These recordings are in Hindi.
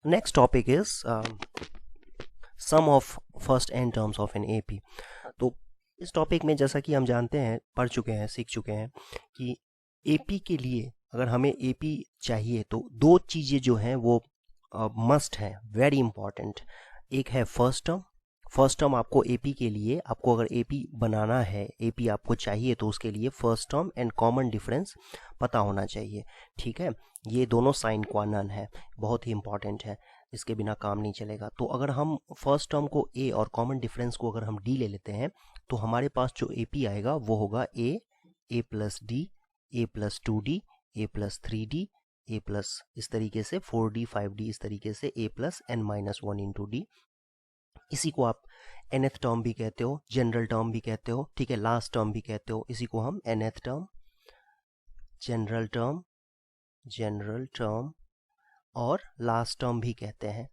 Next topic is sum of first n terms of an AP. तो इस टॉपिक में जैसा कि हम जानते हैं, पढ़ चुके हैं, सीख चुके हैं कि AP के लिए अगर हमें AP चाहिए तो दो चीज़ें जो हैं वो मस्ट है, वेरी इंपॉर्टेंट। एक है फर्स्ट टर्म आपको AP के लिए, आपको अगर AP बनाना है, AP आपको चाहिए तो उसके लिए first term and common difference पता होना चाहिए। ठीक है, ये दोनों साइन क्वा नन है, बहुत ही इंपॉर्टेंट है, इसके बिना काम नहीं चलेगा। तो अगर हम फर्स्ट टर्म को ए और कॉमन डिफरेंस को अगर हम डी ले लेते हैं तो हमारे पास जो AP आएगा वो होगा a plus d, a plus 2D, a plus 3D, a plus इस तरीके से 4D 5D, इस तरीके से a plus N minus 1 into d. इसी को आप nth टर्म भी कहते हो, जनरल टर्म भी कहते हो, ठीक है, लास्ट टर्म भी कहते हो। इसी को हम nth टर्म, जनरल टर्म, और लास्ट टर्म भी कहते हैं।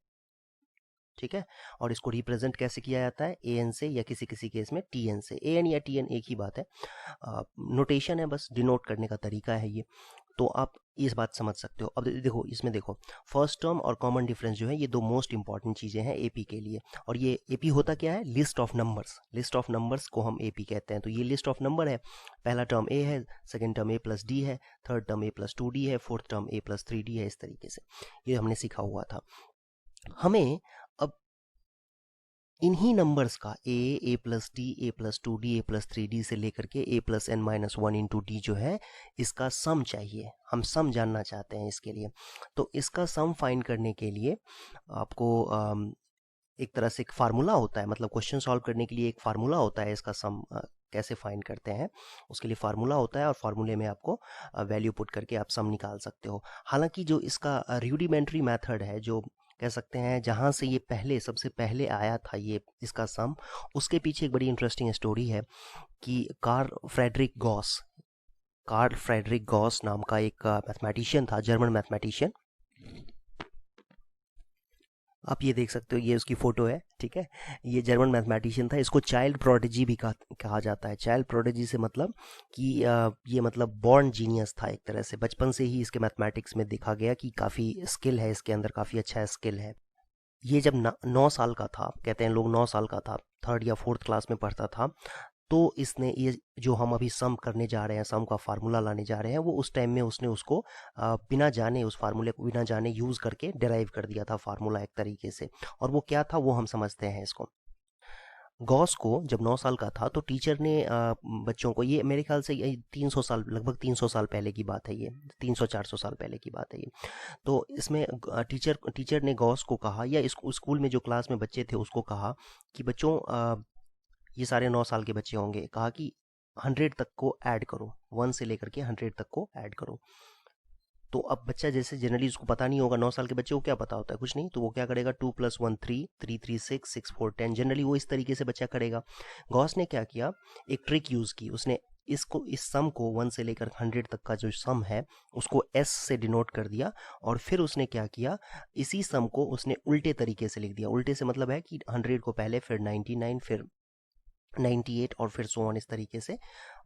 ठीक है, और इसको रिप्रेजेंट कैसे किया जाता है, एन से या किसी किसी केस में टीएन से। एन या टीएन एक ही बात है, नोटेशन है, बस डिनोट करने का तरीका है ये। तो आप इस बात समझ सकते हो। अब देखो, इसमें देखो, फर्स्ट टर्म और कॉमन डिफरेंस जो है ये दो मोस्ट इंपॉर्टेंट चीज़ें हैं एपी के लिए। और ये एपी होता क्या है, list of numbers, list of numbers को हम एपी कहते हैं। तो ये लिस्ट ऑफ नंबर है, पहला टर्म ए है, सेकेंड टर्म ए प्लस डी है, थर्ड टर्म ए प्लस 2D है, फोर्थ टर्म ए प्लस 3D है, इस तरीके से ये हमने सीखा हुआ था। हमें अब इन्हीं नंबर्स का a plus d, a plus 2D, a plus 3D से लेकर के a plus N minus 1 into d जो है, इसका सम चाहिए। हम सम जानना चाहते हैं इसके लिए। तो इसका सम फाइंड करने के लिए आपको एक तरह से एक फार्मूला होता है, मतलब क्वेश्चन सॉल्व करने के लिए एक फार्मूला होता है। इसका सम कैसे फाइंड करते हैं उसके लिए फार्मूला होता है, और फार्मूले में आपको वैल्यू पुट करके आप सम निकाल सकते हो। हालांकि जो इसका रूडिमेंट्री मेथड है, जो कह सकते हैं जहाँ से ये पहले सबसे पहले आया था ये इसका सम, उसके पीछे एक बड़ी इंटरेस्टिंग स्टोरी है कि कार्ल फ्रेडरिक गॉस नाम का एक मैथमेटिशियन था, जर्मन मैथमेटिशियन। आप ये देख सकते हो, ये उसकी फ़ोटो है, ठीक है। ये जर्मन मैथमेटिशियन था, इसको चाइल्ड प्रोडिजी भी कहा जाता है। चाइल्ड प्रोडिजी से मतलब कि ये मतलब बॉर्न जीनियस था एक तरह से। बचपन से ही इसके मैथमेटिक्स में देखा गया कि काफ़ी स्किल है इसके अंदर, काफ़ी अच्छा स्किल है। ये जब 9 साल का था, कहते हैं लोग 9 साल का था, थर्ड या फोर्थ क्लास में पढ़ता था, तो इसने ये जो हम अभी सम करने जा रहे हैं, सम का फार्मूला लाने जा रहे हैं, वो उस टाइम में उसने उसको बिना जाने, उस फार्मूले को बिना जाने यूज़ करके डिराइव कर दिया था फार्मूला एक तरीके से। और वो क्या था वो हम समझते हैं इसको। गॉस को जब 9 साल का था तो टीचर ने बच्चों को, ये मेरे ख्याल से ये 300 साल, लगभग 300 साल पहले की बात है, ये 300-400 साल पहले की बात है ये। तो इसमें टीचर ने गॉस को कहा, या स्कूल में जो क्लास में बच्चे थे उसको कहा कि बच्चों, ये सारे 9 साल के बच्चे होंगे, कहा कि 100 तक को ऐड करो, 1 से लेकर के 100 तक को ऐड करो। तो अब बच्चा, जैसे जनरली उसको पता नहीं होगा, 9 साल के बच्चे को क्या पता होता है, कुछ नहीं, तो वो क्या करेगा, 2 + 1 3, 3 3 6, 6 4 10, जनरली वो इस तरीके से बच्चा करेगा। गॉस ने क्या किया, एक ट्रिक यूज़ की उसने, इस सम को 1 से लेकर 100 तक का जो सम है उसको एस से डिनोट कर दिया। और फिर उसने क्या किया, इसी सम को उसने उल्टे तरीके से लिख दिया। उल्टे से मतलब है कि 100 को पहले, फिर 99, फिर 98, और फिर सो ऑन, इस तरीके से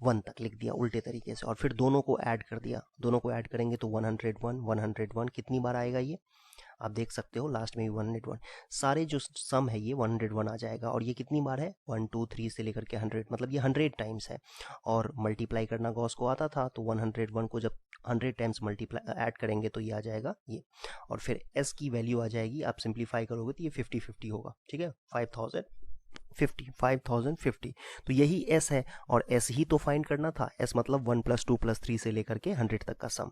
1 तक लिख दिया उल्टे तरीके से। और फिर दोनों को ऐड कर दिया, दोनों को ऐड करेंगे तो 101 कितनी बार आएगा ये आप देख सकते हो, लास्ट में भी 101, सारे जो सम है ये 101 आ जाएगा। और ये कितनी बार है, 1 2 3 से लेकर के 100, मतलब ये 100 टाइम्स है। और मल्टीप्लाई करना गॉस को आता था, तो 101 को जब 100 टाइम्स मल्टीप्लाई ऐड करेंगे तो ये आ जाएगा ये। और फिर एस की वैल्यू आ जाएगी, आप सिंप्लीफाई करोगे तो ये 50-50 होगा, ठीक है, 5050। तो यही एस है, और एस ही तो फाइंड करना था। एस मतलब 1 + 2 + 3 से लेकर के 100 तक का सम।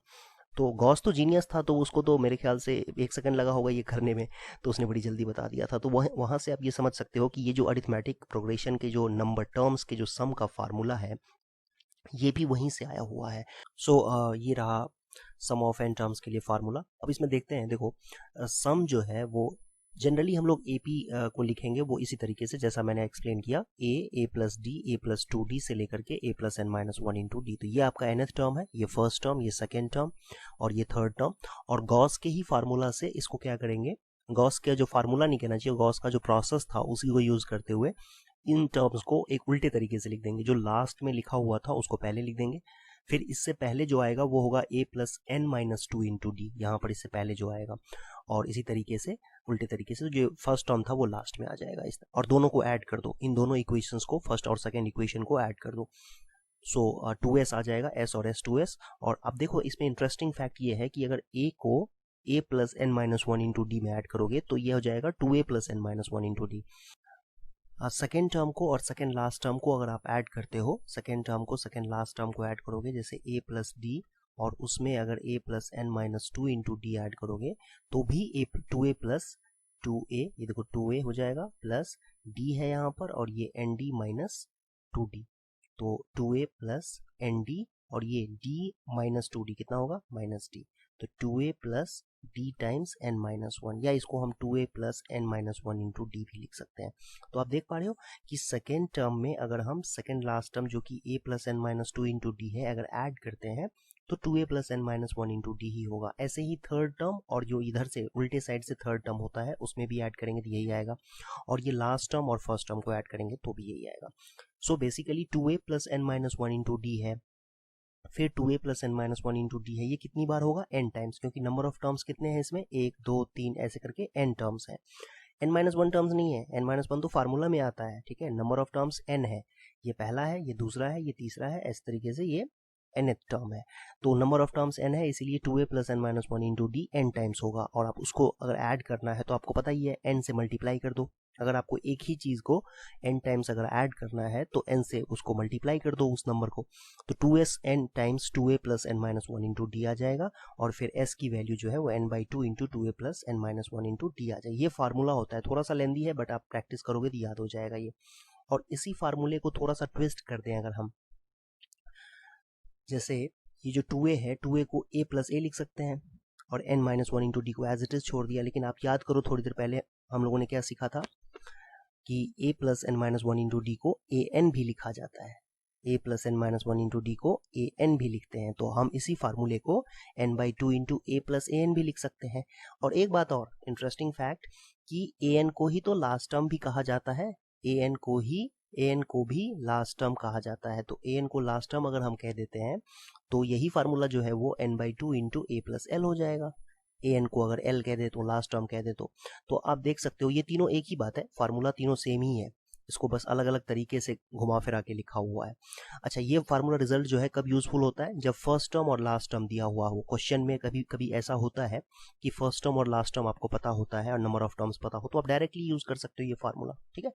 तो गॉस तो जीनियस था, तो उसको तो मेरे ख्याल से 1 सेकंड लगा होगा ये करने में, तो उसने बड़ी जल्दी बता दिया था। तो वहाँ से आप ये समझ सकते हो कि ये जो अरिथमेटिक प्रोग्रेशन के जो नंबर टर्म्स के जो सम का फार्मूला है, ये भी वहीं से आया हुआ है। ये रहा सम ऑफ एन टर्म्स के लिए फार्मूला। अब इसमें देखते हैं, देखो, सम जो है वो जनरली हम लोग AP को लिखेंगे वो इसी तरीके से जैसा मैंने एक्सप्लेन किया, a plus d, a plus 2D से लेकर के a plus N minus 1 into d. तो ये आपका nth टर्म है, ये फर्स्ट टर्म, ये सेकेंड टर्म, और ये थर्ड टर्म। और गॉस के ही फार्मूला से इसको क्या करेंगे, गॉस का जो फार्मूला नहीं कहना चाहिए, गॉस का जो प्रोसेस था उसी को यूज करते हुए इन टर्म्स को एक उल्टे तरीके से लिख देंगे। जो लास्ट में लिखा हुआ था उसको पहले लिख देंगे, फिर इससे पहले जो आएगा वो होगा a plus N minus 2 into d, यहाँ पर इससे पहले जो आएगा। और इसी तरीके से उल्टे तरीके से जो फर्स्ट टर्म था वो लास्ट में आ जाएगा इस तरह। और दोनों को ऐड कर दो, इन दोनों इक्वेशंस को, फर्स्ट और सेकेंड इक्वेशन को ऐड कर दो। सो 2s आ जाएगा, s और s 2s। और अब देखो इसमें इंटरेस्टिंग फैक्ट ये है कि अगर a को a plus n minus one into D में ऐड करोगे तो ये हो जाएगा 2a plus n minus one into D. Second term को और सेकेंड लास्ट टर्म को अगर आप ऐड करते हो, सेकेंड टर्म को सेकेंड लास्ट टर्म को ऐड करोगे, जैसे a प्लस डी, और उसमें अगर a plus n minus two into D add करोगे तो भी 2a प्लस 2a, ये देखो 2a हो जाएगा, प्लस d है यहाँ पर, और ये nd माइनस 2d, तो 2a प्लस nd, और ये d माइनस 2d कितना होगा, माइनस d, तो 2a plus d times n minus one, या इसको हम 2a plus n minus one into D भी लिख सकते हैं। तो आप देख पा रहे हो कि सेकेंड टर्म में अगर हम सेकेंड लास्ट टर्म जो कि a plus n minus two into d है अगर ऐड करते हैं तो 2a plus n minus one into d ही होगा। ऐसे ही थर्ड टर्म और जो इधर से उल्टे साइड से थर्ड टर्म होता है उसमें भी ऐड करेंगे तो यही आएगा, और ये लास्ट टर्म और फर्स्ट टर्म को ऐड करेंगे तो भी यही आएगा। So basically 2a plus n minus one into d है, फिर 2a plus n minus one into d है, ये कितनी बार होगा, n टाइम्स, क्योंकि नंबर ऑफ टर्म्स कितने हैं इसमें, 1 2 3 ऐसे करके n टर्म्स है। n माइनस वन टर्म्स नहीं है, n माइनस वन तो फार्मूला में आता है, ठीक है। नंबर ऑफ टर्म्स n है, ये पहला है, ये दूसरा है, ये तीसरा है, इस तरीके से ये nth टर्म है। तो नंबर ऑफ टर्म्स n है, इसीलिए 2a plus n minus one into D n times होगा। और आप उसको अगर ऐड करना है तो आपको पता ही है n से मल्टीप्लाई कर दो। अगर आपको एक ही चीज को n टाइम्स अगर ऐड करना है तो n से उसको मल्टीप्लाई कर दो उस नंबर को, तो 2s n times 2a plus n minus one into d आ जाएगा, और फिर s की वैल्यू जो है वो n by two into 2a plus n minus one into d आ जाएगी। ये फार्मूला होता है, थोड़ा सा लेंदी है बट आप प्रैक्टिस करोगे तो याद हो जाएगा ये। और इसी फार्मूले को थोड़ा सा ट्विस्ट कर दें अगर हम, जैसे ये जो 2a है, 2a को a प्लस a लिख सकते हैं और n minus one into D को एज इट इज छोड़ दिया। लेकिन आप याद करो थोड़ी देर पहले हम लोगों ने क्या सीखा था कि a plus n minus one into D को a n भी लिखा जाता है, a plus n minus one into D को a n भी लिखते हैं। तो हम इसी फार्मूले को n by two into a plus a n भी लिख सकते हैं। और एक बात और इंटरेस्टिंग फैक्ट कि a n को ही तो लास्ट टर्म भी कहा जाता है, a n को भी लास्ट टर्म कहा जाता है। तो a n को लास्ट टर्म अगर हम कह देते हैं तो यही फार्मूला जो है वो n by two into a plus l हो जाएगा। an को अगर l कह दे तो लास्ट टर्म कह दे तो आप देख सकते हो ये तीनों एक ही बात है, फार्मूला तीनों सेम ही है, इसको बस अलग अलग तरीके से घुमा फिरा के लिखा हुआ है। अच्छा, ये फार्मूला रिजल्ट जो है कब यूजफुल होता है, जब फर्स्ट टर्म और लास्ट टर्म दिया हुआ हो। क्वेश्चन में कभी कभी ऐसा होता है कि फर्स्ट टर्म और लास्ट टर्म आपको पता होता है और नंबर ऑफ टर्म्स पता हो, तो आप डायरेक्टली यूज कर सकते हो ये फार्मूला, ठीक है।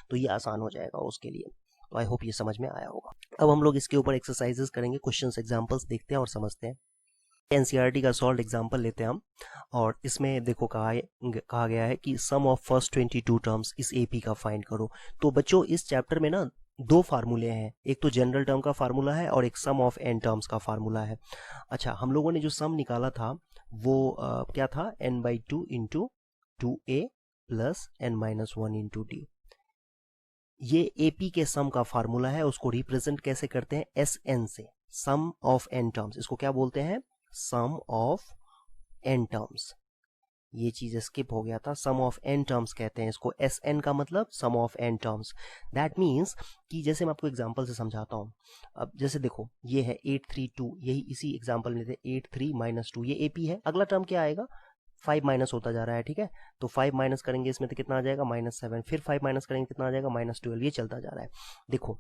तो ये आसान हो जाएगा उसके लिए। तो आई होप ये समझ में आया होगा। अब हम लोग इसके ऊपर एक्सरसाइजेस करेंगे, क्वेश्चंस एग्जांपल्स देखते हैं और समझते हैं। एनसीईआरटी का सॉल्व एग्जांपल लेते हैं हम, और इसमें देखो कहा गया है कि सम ऑफ फर्स्ट 22 टर्म्स इस एपी का फाइंड करो। तो बच्चों इस चैप्टर में ना दो फार्मूले हैं, एक तो जनरल टर्म का फार्मूला है और एक सम ऑफ एन टर्म्स का फार्मूला है। अच्छा, हम लोगों ने जो सम निकाला था वो क्या था, n by two into 2a plus n minus one into D. ये एपी के सम का फार्मूला है, उसको रिप्रेजेंट कैसे करते हैं, एस एन से, सम ऑफ एन टर्म्स, इसको क्या बोलते हैं, सम ऑफ एन टर्म्स। ये चीज स्किप हो गया था, सम ऑफ एन टर्म्स कहते हैं इसको, एस एन का मतलब sum of n terms. That means कि जैसे मैं आपको एग्जांपल से समझाता हूँ। अब जैसे देखो ये है 832, यही इसी एग्जांपल में थे 83 माइनस 2, ये एपी है। अगला टर्म क्या आएगा, 5 माइनस होता जा रहा है, ठीक है। तो 5 माइनस करेंगे इसमें तो कितना आ जाएगा, -7, फिर 5 माइनस करेंगे कितना आ जाएगा, -12, ये चलता जा रहा है। देखो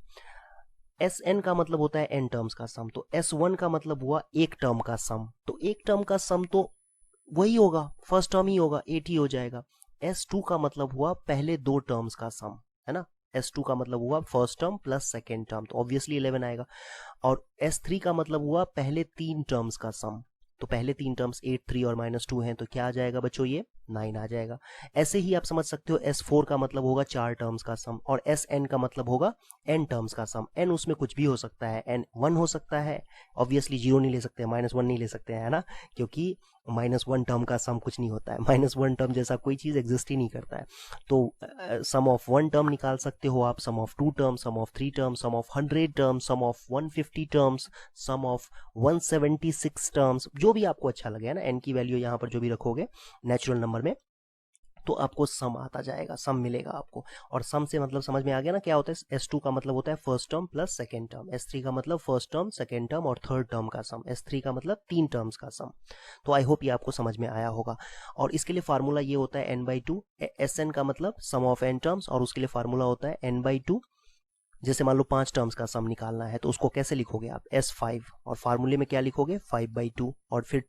एस एन का मतलब होता है एन टर्म्स का सम, तो S1 का मतलब हुआ एक टर्म का सम, तो एक टर्म का सम तो वही होगा, फर्स्ट टर्म ही होगा, 8 ही हो जाएगा। S2 का मतलब हुआ पहले दो टर्म्स का सम, है ना। S2 का मतलब हुआ first term plus second term, तो ऑब्वियसली 11 आएगा। और S3 का मतलब हुआ पहले तीन टर्म्स का सम, तो पहले तीन टर्म्स 8, 3 और -2 हैं, तो क्या आ जाएगा बच्चों, ये 9 आ जाएगा। ऐसे ही आप समझ सकते हो S4 का मतलब होगा 4 टर्म्स का सम, और Sn का मतलब होगा n टर्म्स का सम। n उसमें कुछ भी हो सकता है, n 1 हो सकता है, ऑब्वियसली 0 नहीं ले सकते, -1 नहीं ले सकते हैं, है ना, क्योंकि -1 टर्म का सम कुछ नहीं होता है, -1 टर्म जैसा कोई चीज एग्जिस्ट ही नहीं करता है। तो सम ऑफ 1 टर्म निकाल सकते हो आप, sum of 2 term, sum of 3 term, sum of 100 term, sum of 150 terms, sum of 176 terms, जो भी आपको अच्छा लगे, है ना। n की वैल्यू यहाँ पर जो भी रखोगे नेचुरल नंबर में, तो आपको सम आता जाएगा, सम मिलेगा आपको। और सम से मतलब समझ में आ गया ना क्या होता है। S2 का मतलब होता है first term plus second term, S3 का मतलब फर्स्ट टर्म, सेकेंड टर्म और थर्ड टर्म का सम, S3 का मतलब 3 टर्म्स का सम। तो आई होप ये आपको समझ में आया होगा। और इसके लिए फार्मूला ये होता है n/2, Sn का मतलब सम ऑफ n टर्म्स, और उसके लिए फार्मूला होता है n/2। जैसे मान लो 5 टर्म्स का सम निकालना है तो उसको कैसे लिखोगे आप, S5, और फार्मूले में क्या लिखोगे 5/2, और फिर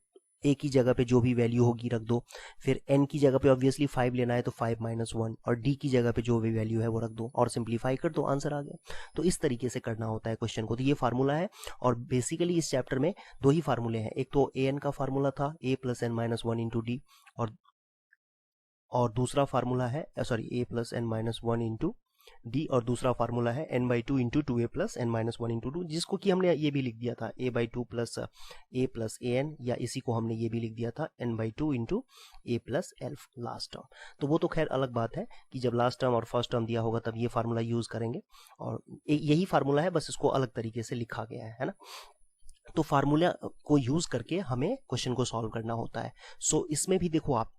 ए की जगह पे जो भी वैल्यू होगी रख दो, फिर एन की जगह पे ऑब्वियसली 5 लेना है तो 5 - 1, और डी की जगह पे जो भी वैल्यू है वो रख दो और सिंप्लीफाई कर दो, आंसर आ गया। तो इस तरीके से करना होता है क्वेश्चन को। तो ये फार्मूला है, और बेसिकली इस चैप्टर में 2 ही फार्मूले हैं। एक तो ए एन का फार्मूला था a + n - 1 इंटू डी, और दूसरा फार्मूला है a + n - 1 इंटू डी, और दूसरा फार्मूला है n/2 into 2a + n - 1 into 2, जिसको कि हमने ये भी लिख दिया था a/2 + a + an, या इसी को हमने ये भी लिख दिया था n/2 into a + l last term. तो वो तो खैर अलग बात है कि जब लास्ट टर्म और फर्स्ट टर्म दिया होगा तब ये फार्मूला यूज करेंगे, और यही फार्मूला है, बस इसको अलग तरीके से लिखा गया है ना। तो फार्मूला को यूज करके हमें क्वेश्चन को सॉल्व करना होता है। सो इसमें भी देखो आप,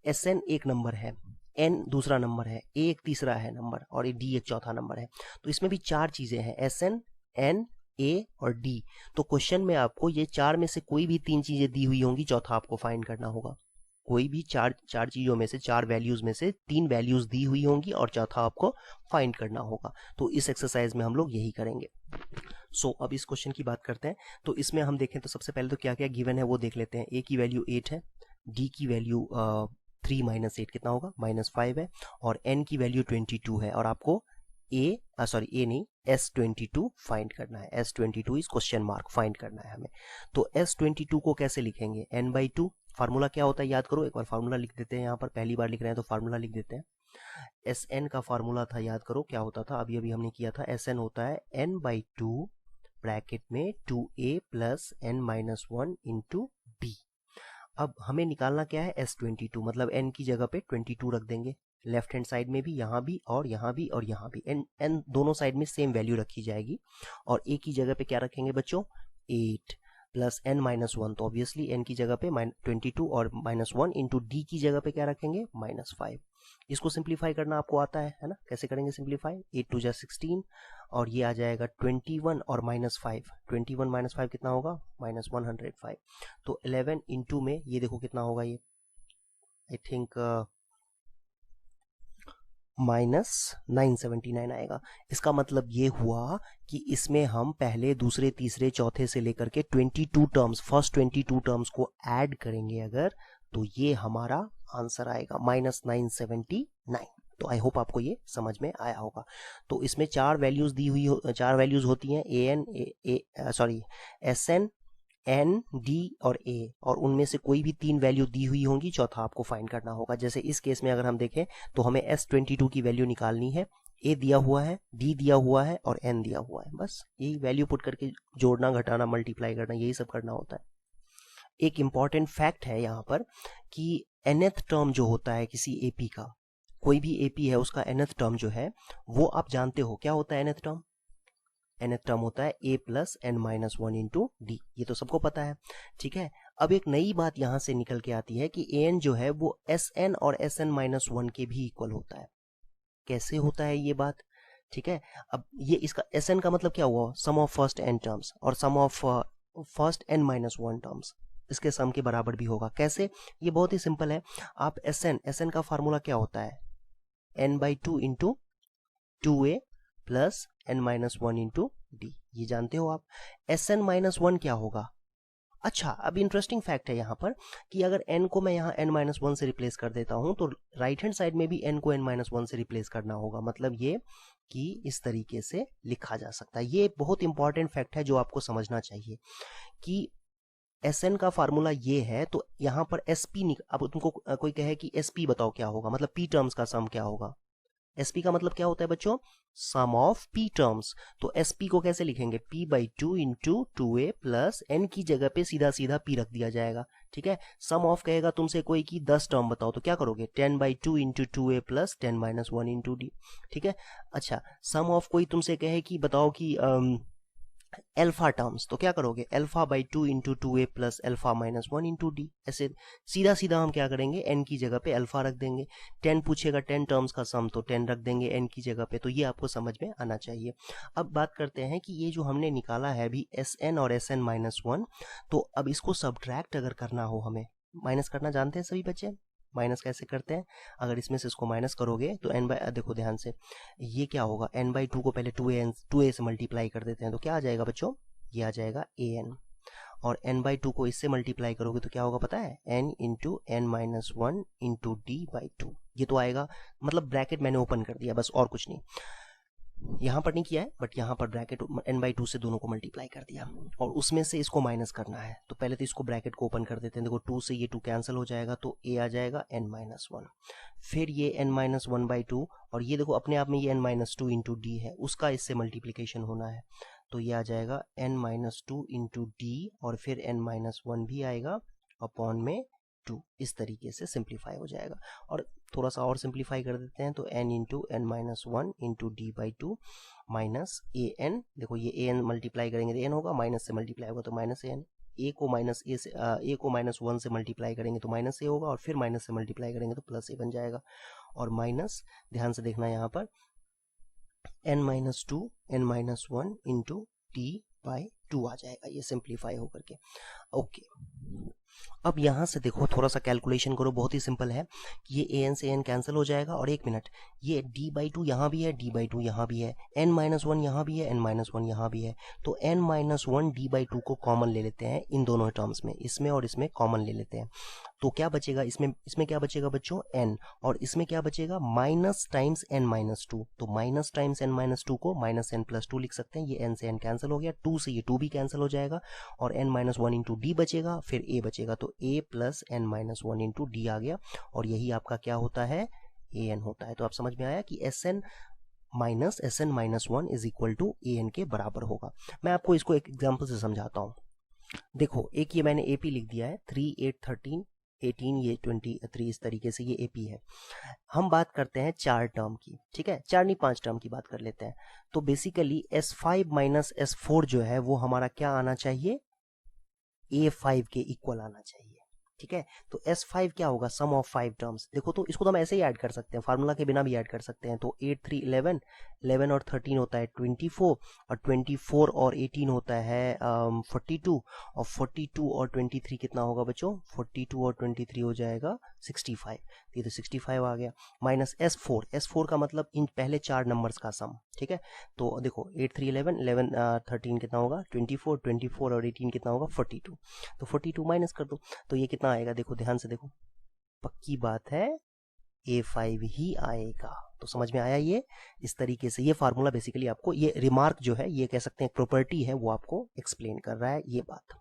Sn एक नंबर है, n दूसरा नंबर है, a एक तीसरा है नंबर, और d एक चौथा नंबर है। तो इसमें भी 4 चीजें हैं, Sn, n, a और d। तो क्वेश्चन में आपको ये 4 में से कोई भी 3 चीजें दी हुई होंगी, चौथा आपको फाइंड करना होगा। कोई भी चार चीजों में से, 4 वैल्यूज में से 3 वैल्यूज दी हुई होंगी और चौथा आपको फाइंड करना होगा। तो इस एक्सरसाइज में हम लोग यही करेंगे। सो अब इस क्वेश्चन की बात करते हैं। तो इसमें हम देखें तो सबसे पहले तो क्या क्या गिवन है वो देख लेते हैं। a की वैल्यू 8 है, d की वैल्यू 3 - 8 कितना होगा -5 है, और n की वैल्यू 22 है, और आपको S22 फाइंड करना है। S22 is question mark, find करना है हमें। तो S22 को कैसे लिखेंगे, n/2। फार्मूला क्या होता है याद करो, एक बार फार्मूला लिख देते हैं। यहाँ पर पहली बार लिख रहे हैं तो फार्मूला लिख देते हैं। Sn का फार्मूला था, याद करो क्या होता था, अभी अभी हमने किया था। Sn होता है n/2 ब्रैकेट में 2a + n - 1 इंटू d। अब हमें निकालना क्या है, S22, मतलब n की जगह पे 22 रख देंगे, लेफ्ट हैंड साइड में भी, यहाँ भी और यहाँ भी और यहाँ भी, n दोनों साइड में सेम वैल्यू रखी जाएगी। और a की जगह पे क्या रखेंगे बच्चों, 8 + n - 1, तो ऑब्वियसली n की जगह पे 22 और -1 इंटू d की जगह पे क्या रखेंगे, -5। इसको सिंप्लीफाई करना आपको आता है ना, कैसे करेंगे सिंप्लीफाई, 8 × 16, और ये आ जाएगा 21 और -5, 21 - 5 कितना होगा, -105। तो 11 इंटू में ये देखो कितना होगा, ये आई थिंक -979 आएगा। इसका मतलब ये हुआ कि इसमें हम पहले, दूसरे, तीसरे, चौथे से लेकर के 22 टर्म्स, फर्स्ट 22 टर्म्स को ऐड करेंगे अगर, तो ये हमारा आंसर आएगा -979। तो आई होप आपको ये समझ में आया होगा। तो इसमें 4 वैल्यूज दी हुई 4 वैल्यूज होती हैं, Sn, n, d और a, और उनमें से कोई भी 3 वैल्यू दी हुई होंगी, चौथा आपको फाइंड करना होगा। जैसे इस केस में अगर हम देखें तो हमें S22 की वैल्यू निकालनी है, a दिया हुआ है, d दिया हुआ है और n दिया हुआ है, बस यही वैल्यू पुट करके जोड़ना, घटाना, मल्टीप्लाई करना, यही सब करना होता है। एक इंपॉर्टेंट फैक्ट है यहाँ पर कि nth टर्म जो होता है किसी AP का, कोई भी AP है उसका nth टर्म जो है वो आप जानते हो क्या होता है। nth टर्म होता है a + n - 1 इंटू डी, ये तो सबको पता है, ठीक है। अब एक नई बात यहां से निकल के आती है कि an जो है वो Sn और Sn - 1 के भी इक्वल होता है। कैसे होता है ये बात, ठीक है। अब ये इसका Sn का मतलब क्या हुआ, सम ऑफ फर्स्ट n टर्म्स, और सम ऑफ फर्स्ट n - 1 टर्म्स इसके सम के बराबर भी होगा। कैसे, ये बहुत ही सिंपल है। आप Sn का फार्मूला क्या होता है, n/2 into 2a + n - 1 into D, ये जानते हो आप। Sn - 1 क्या होगा, अच्छा अब इंटरेस्टिंग फैक्ट है यहाँ पर कि अगर n को मैं यहाँ n - 1 से रिप्लेस कर देता हूँ तो राइट हैंड साइड में भी n को n - 1 से रिप्लेस करना होगा। मतलब ये कि इस तरीके से लिखा जा सकता है। ये बहुत इंपॉर्टेंट फैक्ट है जो आपको समझना चाहिए कि Sn का फार्मूला ये है, तो यहाँ पर sp अब तुमको कोई कहे कि sp बताओ क्या होगा, मतलब p टर्म्स का सम क्या होगा। sp का मतलब क्या होता है बच्चों, सम ऑफ p टर्म्स। तो sp को कैसे लिखेंगे, p/2 इंटू 2a + n की जगह पे सीधा सीधा p रख दिया जाएगा, ठीक है। सम ऑफ कहेगा तुमसे कोई कि 10 टर्म बताओ, तो क्या करोगे, 10/2 इंटू 2a + 10 - 1 इंटू d, ठीक है। अच्छा, सम ऑफ कोई तुमसे कहे कि बताओ कि अल्फा टर्म्स, तो क्या करोगे alpha by 2 into 2a plus alpha minus 1 into D, ऐसे सीधा सीधा हम क्या करेंगे n की जगह पे अल्फा रख देंगे। 10 पूछेगा 10 टर्म्स का सम, तो 10 रख देंगे n की जगह पे। तो ये आपको समझ में आना चाहिए। अब बात करते हैं कि ये जो हमने निकाला है अभी एस एन और एस एन माइनस वन, तो अब इसको सब्ट्रैक्ट अगर करना हो, हमें माइनस करना जानते हैं सभी बच्चे, माइनस कैसे करते हैं। अगर इसमें से इसको माइनस करोगे तो n बाई, देखो ध्यान से, ये क्या होगा n बाई 2 को पहले 2a से मल्टीप्लाई कर देते हैं, तो क्या आ जाएगा बच्चों, ये आ जाएगा an। और n बाई 2 को इससे मल्टीप्लाई करोगे तो क्या होगा पता है, n into N minus one into D by two, ये तो आएगा। मतलब ब्रैकेट मैंने ओपन कर दिया बस, और कुछ नहीं, यहाँ पर नहीं किया है, बट यहाँ पर ब्रैकेट n बाई 2 से दोनों को मल्टीप्लाई कर दिया, और उसमें से इसको माइनस करना है। तो पहले तो इसको ब्रैकेट को ओपन कर देते हैं, देखो 2 से ये 2 कैंसिल हो जाएगा, तो a आ जाएगा n माइनस वन, फिर ये n minus one by to, और ये देखो अपने आप में ये n minus two into d है, उसका इससे मल्टीप्लीकेशन होना है, तो ये आ जाएगा n minus two into D, और फिर n माइनस वन भी आएगा अपॉन में 2, इस तरीके से सिंप्लीफाई हो जाएगा। और थोड़ा सा और सिंप्लीफाई कर देते हैं, तो n into N minus one into D by two minus A N, देखो ये ए एन मल्टीप्लाई करेंगे तो n होगा, माइनस से मल्टीप्लाई होगा तो माइनस ए एन, ए को माइनस ए से ए को माइनस वन से मल्टीप्लाई करेंगे तो माइनस ए होगा, और फिर माइनस से मल्टीप्लाई करेंगे तो प्लस ए बन जाएगा। और माइनस, ध्यान से देखना यहाँ पर, n minus two n minus one into t by two आ जाएगा, ये सिंप्लीफाई होकर के। ओके, अब यहाँ से देखो थोड़ा सा कैलकुलेशन करो, बहुत ही सिंपल है। ये ए एन से एन कैंसिल हो जाएगा, और एक मिनट, ये डी बाई टू यहाँ भी है, डी बाई टू यहाँ भी है, एन माइनस वन यहाँ भी है, एन माइनस वन यहाँ भी है, तो N minus one D by two को कॉमन ले लेते हैं इन दोनों टर्म्स में, इसमें और इसमें कॉमन ले लेते हैं, तो क्या बचेगा इसमें, इसमें क्या बचेगा बच्चों n, और इसमें क्या बचेगा minus times n minus two, तो minus times n minus two को माइनस n प्लस टू लिख सकते हैं, ये n से n कैंसिल हो गया, 2 से ये 2 भी कैंसिल हो जाएगा, और n minus one into d बचेगा, फिर a बचेगा, तो a plus N minus one into d आ गया, और यही आपका क्या होता है, ए एन होता है। तो आप समझ में आया कि S N minus one is equal to A N के बराबर होगा। मैं आपको इसको एक एग्जाम्पल से समझाता हूँ। देखो एक ये मैंने एपी लिख दिया है, 3 8 13 18, ये 23, इस तरीके से ये एपी है। हम बात करते हैं 4 टर्म की, ठीक है, 4 नहीं 5 टर्म की बात कर लेते हैं। तो बेसिकली S5 माइनस S4 जो है वो हमारा क्या आना चाहिए, A5 के इक्वल आना चाहिए, ठीक है। तो S5 क्या होगा, सम ऑफ 5 टर्म्स। देखो तो इसको तो हम ऐसे ही ऐड कर सकते हैं, फार्मूला के बिना भी ऐड कर सकते हैं। तो 8 3 11, 11 और 13 होता है 24, और 24 और 18 होता है 42, और 42 और 23 कितना होगा बच्चों, 42 और 23 हो जाएगा 65, ये तो 65 आ गया। माइनस S4 का मतलब इन पहले 4 नंबर्स का सम, ठीक है। तो देखो 8 3 11, 11 13 कितना होगा 24, 24 और 18 कितना होगा 42, तो 42 माइनस कर दो, तो ये कितना आएगा, देखो ध्यान से देखो, पक्की बात है A5 ही आएगा। तो समझ में आया ये, इस तरीके से ये फार्मूला बेसिकली आपको, ये रिमार्क जो है, ये कह सकते हैं प्रॉपर्टी है, वो आपको एक्सप्लेन कर रहा है ये बात।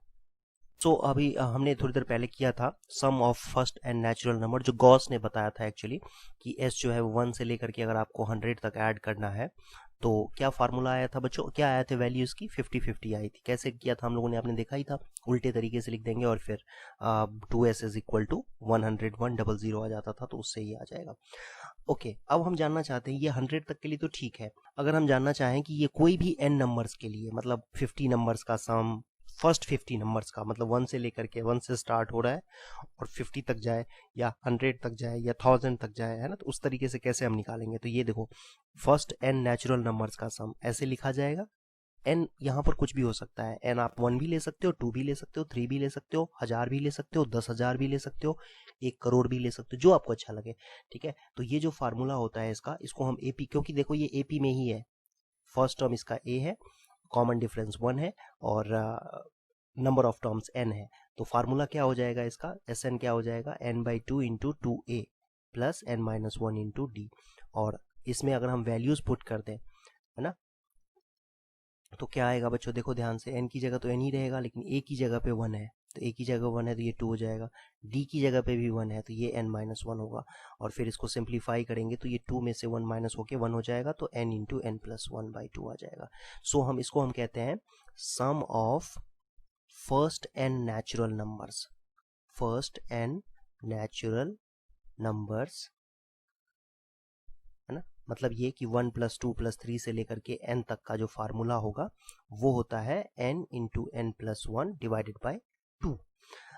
सो अभी हमने थोड़ी देर पहले किया था sum of first n natural number, जो गॉस ने बताया था एक्चुअली कि s जो है 1 से लेकर के अगर आपको 100 तक ऐड करना है तो क्या फार्मूला आया था बच्चों, क्या आया था वैल्यूज की, 50-50 आई थी। कैसे किया था हम लोगों ने, आपने देखा ही था, उल्टे तरीके से लिख देंगे और फिर 2s इज इक्वल टू 100 आ जाता था, तो उससे ही आ जाएगा। ओके, अब हम जानना चाहते हैं, ये 100 तक के लिए तो ठीक है, अगर हम जानना चाहें कि ये कोई भी n नंबर्स के लिए, मतलब 50 नंबर्स का सम, फर्स्ट 50 नंबर्स का, मतलब 1 से लेकर के 1 से स्टार्ट हो रहा है और 50 तक जाए या 100 तक जाए या 1000 तक जाए, है ना, तो उस तरीके से कैसे हम निकालेंगे। तो ये देखो फर्स्ट n नेचुरल नंबर्स का सम ऐसे लिखा जाएगा, n यहाँ पर कुछ भी हो सकता है, n आप 1 भी ले सकते हो, 2 भी ले सकते हो, 3 भी ले सकते हो, 1000 भी ले सकते हो, 10,000 भी ले सकते हो, 1 करोड़ भी ले सकते हो, जो आपको अच्छा लगे, ठीक है। तो ये जो फार्मूला होता है इसका, इसको हम एपी, क्योंकि देखो ये एपी में ही है, फर्स्ट टर्म इसका a है, कॉमन डिफरेंस 1 है, और नंबर ऑफ टर्म्स n है, तो फार्मूला क्या हो जाएगा इसका, Sn क्या हो जाएगा, n by two into two A plus N minus one into D, और इसमें अगर हम वैल्यूज पुट कर दें, है ना, तो क्या आएगा बच्चों, देखो ध्यान से, n की जगह तो n ही रहेगा, लेकिन a की जगह पे 1 है, तो a की जगह 1 है तो ये 2 हो जाएगा, d की जगह पे भी 1 है तो ये n माइनस वन होगा, और फिर इसको सिंप्लीफाई करेंगे तो ये 2 में से 1 माइनस होके 1 हो जाएगा, तो n into n plus one by two आ जाएगा। सो हम इसको हम कहते हैं sum of first n natural numbers, first n natural numbers, है ना, मतलब ये कि 1 + 2 + 3 से लेकर के n तक का जो फार्मूला होगा वो होता है n × n+1 डिवाइडेड बाय 2।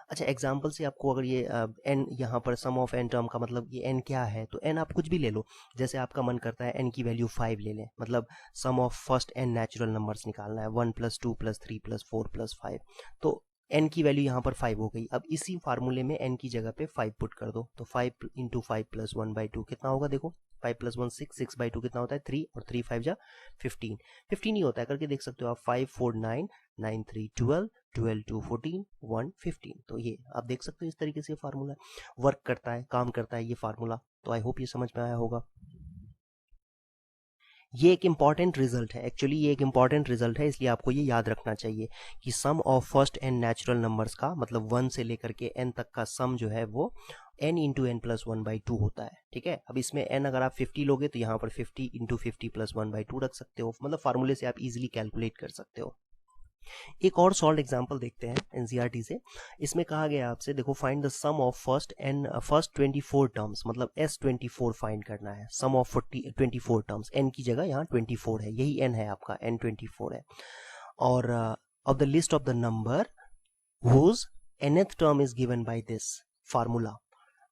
अच्छा, एग्जाम्पल से आपको अगर ये n यहाँ पर सम ऑफ n टर्म का मतलब ये n क्या है, तो n आप कुछ भी ले लो। जैसे आपका मन करता है n की वैल्यू 5 ले लें, मतलब sum of first n natural numbers निकालना है, 1 + 2 + 3 + 4 + 5, तो n की वैल्यू यहाँ पर 5 हो गई। अब इसी फार्मूले में n की जगह पे 5 पुट कर दो, तो 5 × 5 + 1/2 कितना होगा, देखो 5 + 1 6, 6/2 कितना होता है 3, और 3 5 जा 15, 15 ही होता है, करके देख सकते हो आप। 5 4 9, 9 3 12, 12 2 14, 1 15। तो ये आप देख सकते हो, इस तरीके से फार्मूला वर्क करता है, काम करता है ये फार्मूला। तो आई होप ये समझ में आया होगा। ये एक इंपॉर्टेंट रिजल्ट है, एक्चुअली ये एक इंपॉर्टेंट रिजल्ट है, इसलिए आपको ये याद रखना चाहिए कि sum of first n natural numbers का मतलब 1 से लेकर के n तक का सम जो है वो n × n+1/2 होता है। ठीक है, अब इसमें n अगर आप 50 लोगे तो यहाँ पर 50 × 50 + 1/2 रख सकते हो, मतलब फार्मूले से आप इजीली कैलकुलेट कर सकते हो। एक और सॉल्व एग्जांपल देखते हैं एनसीईआरटी से। इसमें कहा गया आपसे, देखो find the sum of first 24 terms, मतलब S24 फाइंड करना है, सम ऑफ 24 टर्म्स। n की जगह यहाँ 24 है, यही n है आपका, n 24 है। और of the list of the number whose nth term is given by this formula.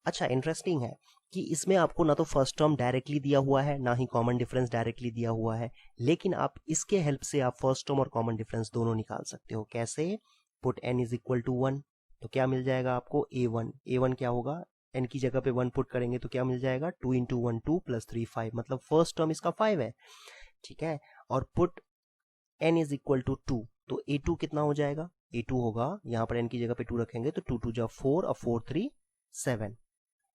अच्छा, इंटरेस्टिंग है कि इसमें आपको ना तो फर्स्ट टर्म डायरेक्टली दिया हुआ है, ना ही कॉमन डिफरेंस डायरेक्टली दिया हुआ है, लेकिन आप इसके हेल्प से आप फर्स्ट टर्म और कॉमन डिफरेंस दोनों निकाल सकते हो। कैसे? पुट n = 1, तो क्या मिल जाएगा आपको a1। a1 क्या होगा, n की जगह पे 1 पुट करेंगे तो क्या मिल जाएगा, 2 × 1 2 + 3 5, मतलब फर्स्ट टर्म इसका 5 है। ठीक है, और पुट n = 2, तो a2 कितना हो जाएगा, a2 होगा, यहाँ पर n की जगह पे 2 रखेंगे तो 2 2 = 4 और 4 3 7।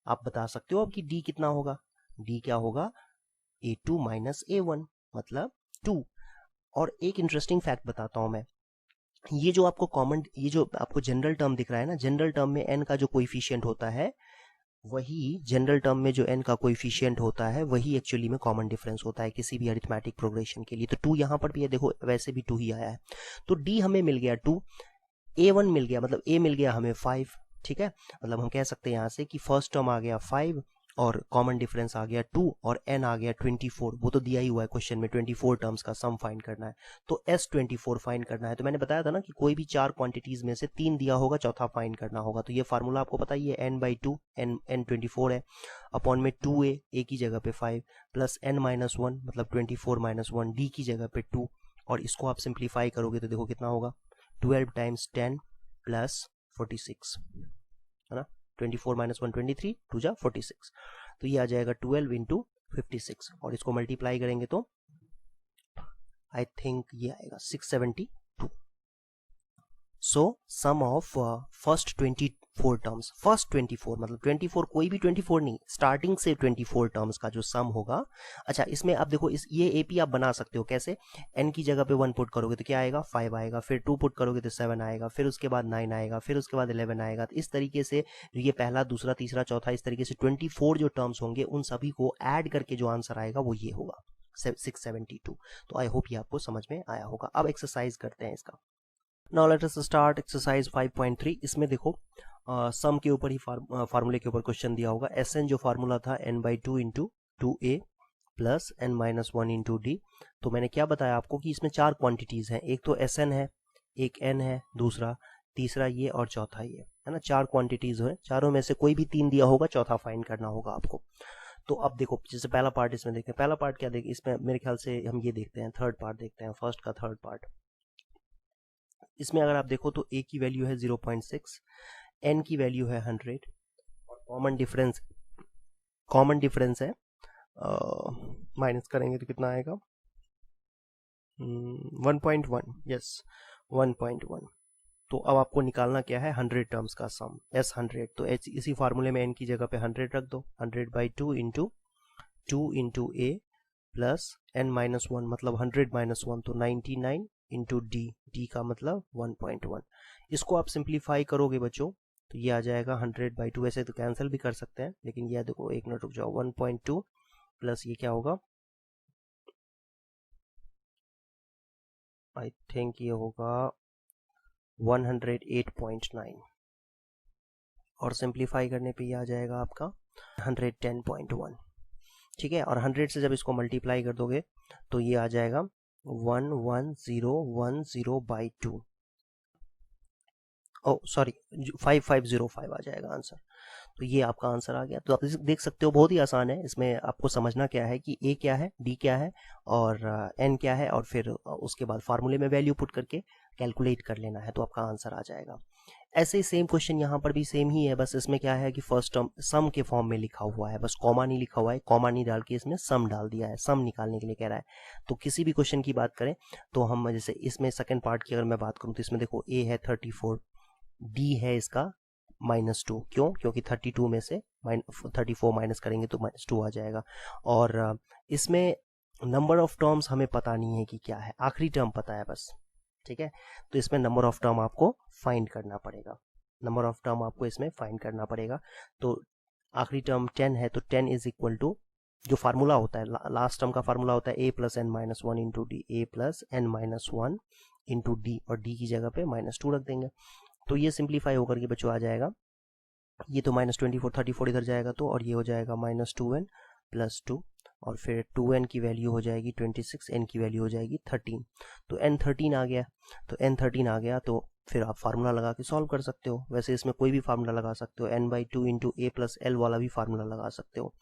आप बता सकते हो अब कि d कितना होगा, d क्या होगा, a2 - a1 मतलब 2। और एक इंटरेस्टिंग फैक्ट बताता हूं मैं, ये जो आपको कॉमन, ये जो आपको जनरल टर्म दिख रहा है ना, जनरल टर्म में n का जो कोएफिशिएंट होता है, वही जनरल टर्म में जो n का कोएफिशिएंट होता है वही एक्चुअली में कॉमन डिफरेंस होता है किसी भी अरिथमेटिक प्रोग्रेशन के लिए। तो 2 यहाँ पर भी है, देखो वैसे भी 2 ही आया है, तो d हमें मिल गया 2, a1 मिल गया, मतलब a मिल गया हमें 5। ठीक है, मतलब हम कह सकते हैं यहाँ से कि फर्स्ट टर्म आ गया 5 और कॉमन डिफरेंस आ गया 2 और n आ गया 24। वो तो दिया ही हुआ है क्वेश्चन में, 24 टर्म्स का सम फाइंड करना है, तो S24 फाइंड करना है। तो मैंने बताया था ना कि कोई भी 4 क्वांटिटीज में से 3 दिया होगा, चौथा फाइंड करना होगा। तो ये फार्मूला आपको पता ही है, n/2, n 24 है, अपॉन में 2a, a की जगह पे 5 प्लस n - 1 मतलब 24 - 1, d की जगह पे 2, और इसको आप सिंप्लीफाई करोगे तो देखो कितना होगा, 12 × 10 + 46, है ना, 24 - 1 23, 2 जा 46, तो ये आ जाएगा 12 × 56, और इसको मल्टीप्लाई करेंगे तो आई थिंक ये आएगा 672। सो सम ऑफ फर्स्ट 24 टर्म्स, फर्स्ट 24 मतलब 24, कोई भी 24 नहीं, स्टार्टिंग से 24 टर्म्स का जो सम होगा। अच्छा, इसमें आप देखो, इस ये एपी आप बना सकते हो कैसे, n की जगह पे 1 पुट करोगे तो क्या आएगा, 5 आएगा, फिर 2 पुट करोगे तो 7 आएगा, फिर उसके बाद 9 आएगा, फिर उसके बाद 11 आएगा। तो इस तरीके से ये पहला, दूसरा, तीसरा, चौथा, इस तरीके से 24 जो टर्म्स होंगे उन सभी को ऐड करके जो आंसर आएगा वो ये होगा 672। तो आई होप ये आपको समझ में आया होगा। अब एक्सरसाइज करते हैं इसका। Now let us start exercise 5.3। इसमें देखो सम के ऊपर ही फार्मूले के ऊपर क्वेश्चन दिया होगा। Sn जो फार्मूला था n/2 × 2a plus n - 1 × d। तो मैंने क्या बताया आपको कि इसमें 4 क्वांटिटीज हैं, एक तो Sn है, एक n है, दूसरा, तीसरा ये, और चौथा ये, है ना। 4 क्वांटिटीज है, चारों में से कोई भी 3 दिया होगा, चौथा फाइंड करना होगा आपको। तो अब देखो, जैसे पहला पार्ट इसमें देखते हैं, पहला पार्ट क्या देखें इसमें, मेरे ख्याल से हम ये देखते हैं, थर्ड पार्ट देखते हैं, फर्स्ट का थर्ड पार्ट। इसमें अगर आप देखो तो a की वैल्यू है 0.6, n की वैल्यू है 100, और कॉमन डिफरेंस है, माइनस करेंगे तो कितना आएगा, 1.1, यस 1.1। तो अब आपको निकालना क्या है, 100 टर्म्स का सम, S100। तो इसी फार्मूले में n की जगह पे 100 रख दो, 100/2 × 2 × a प्लस n - 1 मतलब 100 - 1, तो 99 × d का मतलब 1.1। इसको आप सिंप्लीफाई करोगे बच्चों तो ये आ जाएगा 100/2। वैसे तो कैंसिल भी कर सकते हैं, लेकिन ये देखो, एक मिनट रुक जाओ, 1.2 प्लस ये क्या होगा, आई थिंक ये होगा 108.9, और सिंप्लीफाई करने पे ये आ जाएगा आपका 110.1। ठीक है, और 100 से जब इसको मल्टीप्लाई कर दोगे तो ये आ जाएगा 11010/2, ओ सॉरी 5505 आ जाएगा आंसर। तो ये आपका आंसर आ गया। तो आप देख सकते हो बहुत ही आसान है, इसमें आपको समझना क्या है कि ए क्या है, डी क्या है और एन क्या है, और फिर उसके बाद फार्मूले में वैल्यू पुट करके कैलकुलेट कर लेना है तो आपका आंसर आ जाएगा। ऐसे ही सेम क्वेश्चन यहाँ पर भी सेम ही है, बस इसमें क्या है कि फर्स्ट टर्म सम के फॉर्म में लिखा हुआ है, बस कॉमा नहीं लिखा हुआ है, कॉमा नहीं डाल के इसमें सम डाल दिया है, सम निकालने के लिए कह रहा है। तो किसी भी क्वेश्चन की बात करें तो हम जैसे इसमें सेकंड पार्ट की अगर मैं बात करूँ तो इसमें देखो ए है 34, डी है इसका -2, क्यों? क्योंकि 32 में से 34 माइनस करेंगे तो -2 आ जाएगा। और इसमें नंबर ऑफ टर्म्स हमें पता नहीं है कि क्या है, आखिरी टर्म पता है बस, ठीक है। तो इसमें नंबर ऑफ टर्म आपको फाइंड करना पड़ेगा, नंबर ऑफ टर्म आपको इसमें फाइंड करना पड़ेगा। तो आखिरी टर्म 10 है तो 10 इज इक्वल टू जो फार्मूला होता है लास्ट टर्म का फार्मूला होता है a + n - 1 into D, a + n - 1 into D, और डी की जगह पे -2 रख देंगे। तो ये सिंप्लीफाई होकर के बच्चों आ जाएगा, ये तो -24 34 इधर जाएगा तो, और ये हो जाएगा -2n + 2, और फिर 2n की वैल्यू हो जाएगी 26, n की वैल्यू हो जाएगी 13। तो n 13 आ गया, तो n 13 आ गया तो फिर आप फार्मूला लगा के सॉल्व कर सकते हो। वैसे इसमें कोई भी फार्मूला लगा सकते हो, n/2 इंटू a + l वाला भी फार्मूला लगा सकते हो,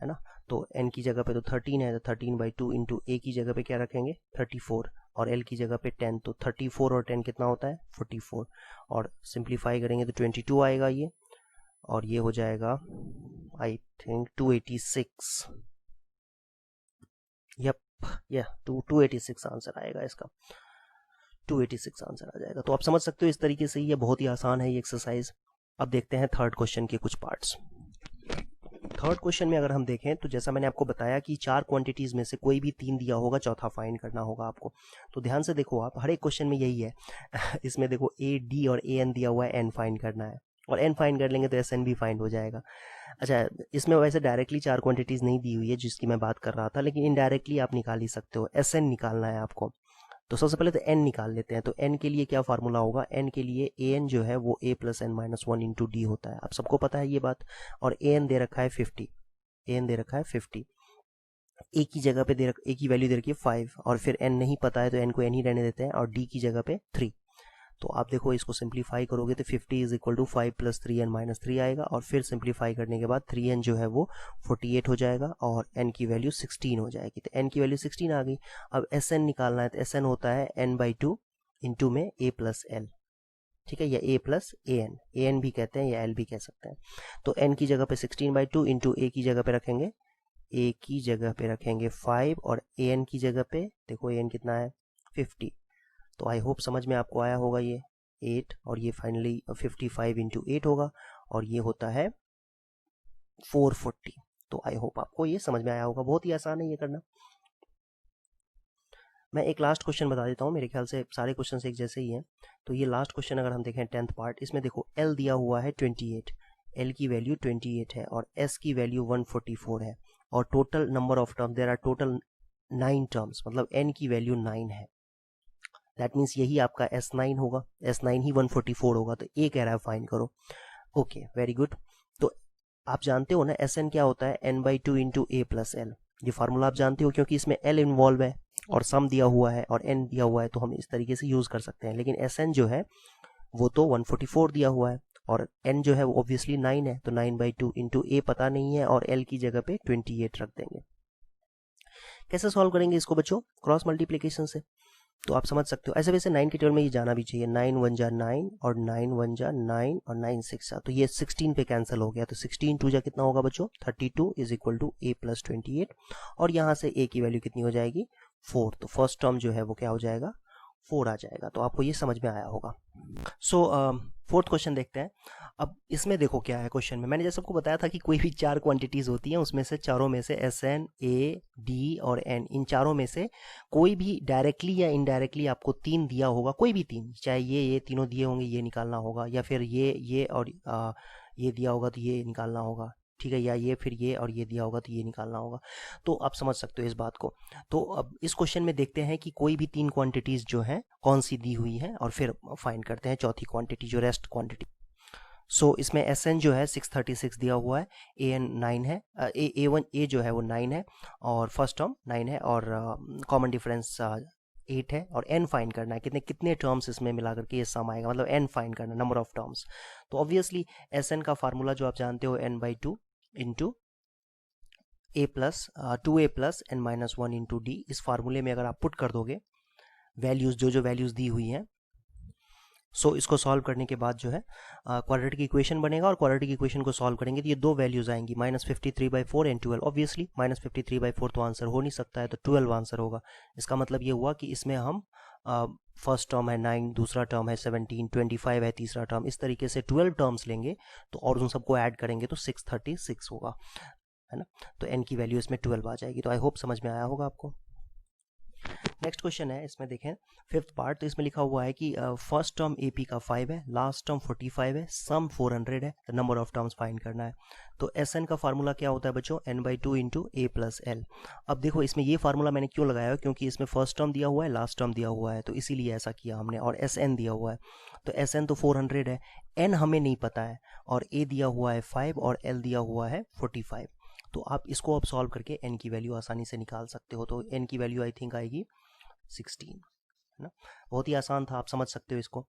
है ना। तो n की जगह पे तो 13 है, तो 13/2 इंटू a की जगह पे क्या रखेंगे 34, और l की जगह पे 10, तो 34 और 10 कितना होता है 44, और सिंप्लीफाई करेंगे तो 22 आएगा ये, और ये हो जाएगा आई थिंक 286, यप या 286 आंसर आएगा इसका, 286 आंसर आ जाएगा। तो आप समझ सकते हो इस तरीके से ये बहुत ही आसान है ये एक्सरसाइज। अब देखते हैं थर्ड क्वेश्चन के कुछ पार्ट्स। थर्ड क्वेश्चन में अगर हम देखें तो जैसा मैंने आपको बताया कि 4 क्वांटिटीज में से कोई भी 3 दिया होगा, चौथा फाइंड करना होगा आपको। तो ध्यान से देखो आप, हर एक क्वेश्चन में यही है इसमें देखो ए डी और ए एन दिया हुआ है, एन फाइंड करना है, और एन फाइंड कर लेंगे तो एस एन भी फाइंड हो जाएगा। अच्छा, इसमें वैसे डायरेक्टली 4 क्वांटिटीज नहीं दी हुई है जिसकी मैं बात कर रहा था, लेकिन इनडायरेक्टली आप निकाल ही सकते हो, एस एन निकालना है आपको। तो सबसे पहले तो n निकाल लेते हैं। तो n के लिए क्या फार्मूला होगा, n के लिए an जो है वो a + n - 1 इंटू डी होता है, आप सबको पता है ये बात। और an दे रखा है 50, an दे रखा है 50, a की जगह पे a की वैल्यू दे रखी है 5, और फिर n नहीं पता है तो n को n ही रहने देते हैं, और d की जगह पे 3। तो आप देखो इसको सिंप्लीफाई करोगे तो 50 इज इक्वल टू 5 + 3n - 3 आएगा, और फिर सिंप्लीफाई करने के बाद 3n जो है वो 48 हो जाएगा, और n की वैल्यू 16 हो जाएगी। तो n की वैल्यू 16 आ गई। अब Sn निकालना है, तो Sn होता है n/2 इंटू में a + l, ठीक है, या a + an, an भी कहते हैं या l भी कह सकते हैं। तो n की जगह पे 16/2 इंटू a की जगह पे रखेंगे, a की जगह पे रखेंगे 5, और an की जगह पे देखो an कितना है 50। तो आई होप समझ में आपको आया होगा ये 8, और ये फाइनली 55 इंटू 8 होगा, और ये होता है 440। तो आई होप आपको ये समझ में आया होगा, बहुत ही आसान है ये करना। मैं एक लास्ट क्वेश्चन बता देता हूँ, मेरे ख्याल से सारे क्वेश्चन एक जैसे ही हैं। तो ये लास्ट क्वेश्चन अगर हम देखें 10th पार्ट, इसमें देखो L दिया हुआ है 28, L की वैल्यू 28 है, और S की वैल्यू 144 है, और total number of term there are total 9 terms, मतलब N की वैल्यू 9 है। दैट मीन्स यही आपका S9 होगा, S9 ही 144 होगा। तो ए कह रहा है फाइंड करो। Okay, very good. तो आप जानते हो ना Sn क्या होता है, n/2 इंटू a + l। ये फार्मूला आप जानते हो क्योंकि इसमें l इन्वॉल्व है, और सम दिया हुआ है, और n दिया हुआ है, तो हम इस तरीके से यूज कर सकते हैं। लेकिन Sn जो है वो तो 144 दिया हुआ है, और n जो है वो ऑब्वियसली 9 है, तो 9/2 इंटू a पता नहीं है, और l की जगह पे 28 रख देंगे। कैसे सॉल्व करेंगे इसको बच्चों, क्रॉस मल्टीप्लीकेशन से। तो आप समझ सकते हो, ऐसे वैसे 9 के टेबल में ये जाना भी चाहिए, 9 1 जा 9, और 9 1 जा 9, और 9 6 जा, तो ये 16 पे कैंसिल हो गया। तो 16 2 जा कितना होगा बच्चों 32 इज इक्वल टू a + 28, और यहाँ से a की वैल्यू कितनी हो जाएगी 4। तो फर्स्ट टर्म जो है वो क्या हो जाएगा 4 आ जाएगा। तो आपको ये समझ में आया होगा। सो फोर्थ क्वेश्चन देखते हैं। अब इसमें देखो क्या है क्वेश्चन में, मैंने जैसे आपको बताया था कि कोई भी 4 क्वांटिटीज होती हैं, उसमें से चारों में से Sn, A, D और N, इन चारों में से कोई भी डायरेक्टली या इनडायरेक्टली आपको 3 दिया होगा, कोई भी 3, चाहे ये तीनों दिए होंगे ये निकालना होगा, या फिर ये और ये दिया होगा तो ये निकालना होगा, ठीक है, या ये फिर ये और ये दिया होगा तो ये निकालना होगा। तो आप समझ सकते हो इस बात को। तो अब इस क्वेश्चन में देखते हैं कि कोई भी 3 क्वांटिटीज जो हैं कौन सी दी हुई है, और फिर फाइंड करते हैं चौथी क्वांटिटी जो रेस्ट क्वांटिटी। सो इसमें एस एन जो है 636 दिया हुआ है, ए एन 9 है, ए वन ए जो है वो 9 है, और फर्स्ट टर्म 9 है, और कॉमन डिफरेंस 8 है, और एन फाइंड करना है, कितने कितने टर्म्स इसमें मिला करके ये सम आएगा, मतलब एन फाइंड करना, नंबर ऑफ टर्म्स। तो ऑब्वियसली एस एन का फार्मूला जो आप जानते हो n/2 into a plus 2a plus n minus 1 into d. इस फार्मूले में अगर आप पुट कर दोगे वैल्यूज़, जो जो वैल्यूज़ दी हुई हैं, सो इसको सॉल्व करने के बाद जो है क्वाड्रेटिक इक्वेशन बनेगा, और क्वाड्रेटिक इक्वेशन को सॉल्व करेंगे तो ये दो वैल्यूज़ आएंगी, -53/4 एंड 12। ऑब्वियसली -53/4 तो आंसर हो नहीं सकता है, तो 12 आंसर होगा। इसका मतलब ये हुआ कि इसमें हम फर्स्ट टर्म है 9, दूसरा टर्म है 17, 25 है तीसरा टर्म, इस तरीके से 12 टर्म्स लेंगे तो, और उन सबको ऐड करेंगे तो 636 होगा, है ना। तो n की वैल्यू इसमें 12 आ जाएगी। तो आई होप समझ में आया होगा आपको। नेक्स्ट क्वेश्चन है, इसमें देखें फिफ्थ पार्ट। तो इसमें लिखा हुआ है कि फर्स्ट टर्म AP का 5 है, लास्ट टर्म 45 है, सम 400 है, तो नंबर ऑफ टर्म्स फाइंड करना है। तो SN का फार्मूला क्या होता है बच्चों, n/2 into a plus L. अब देखो इसमें ये फार्मूला मैंने क्यों लगाया है, क्योंकि इसमें फर्स्ट टर्म दिया हुआ है, लास्ट टर्म दिया हुआ है, तो इसीलिए ऐसा किया हमने, और SN दिया हुआ है। तो SN तो 400 है, n हमें नहीं पता है, और a दिया हुआ है 5 और l दिया हुआ है 45। तो आप इसको अब सॉल्व करके n की वैल्यू आसानी से निकाल सकते हो। तो n की वैल्यू आई थिंक आएगी 16, है ना। बहुत ही आसान था, आप समझ सकते हो इसको।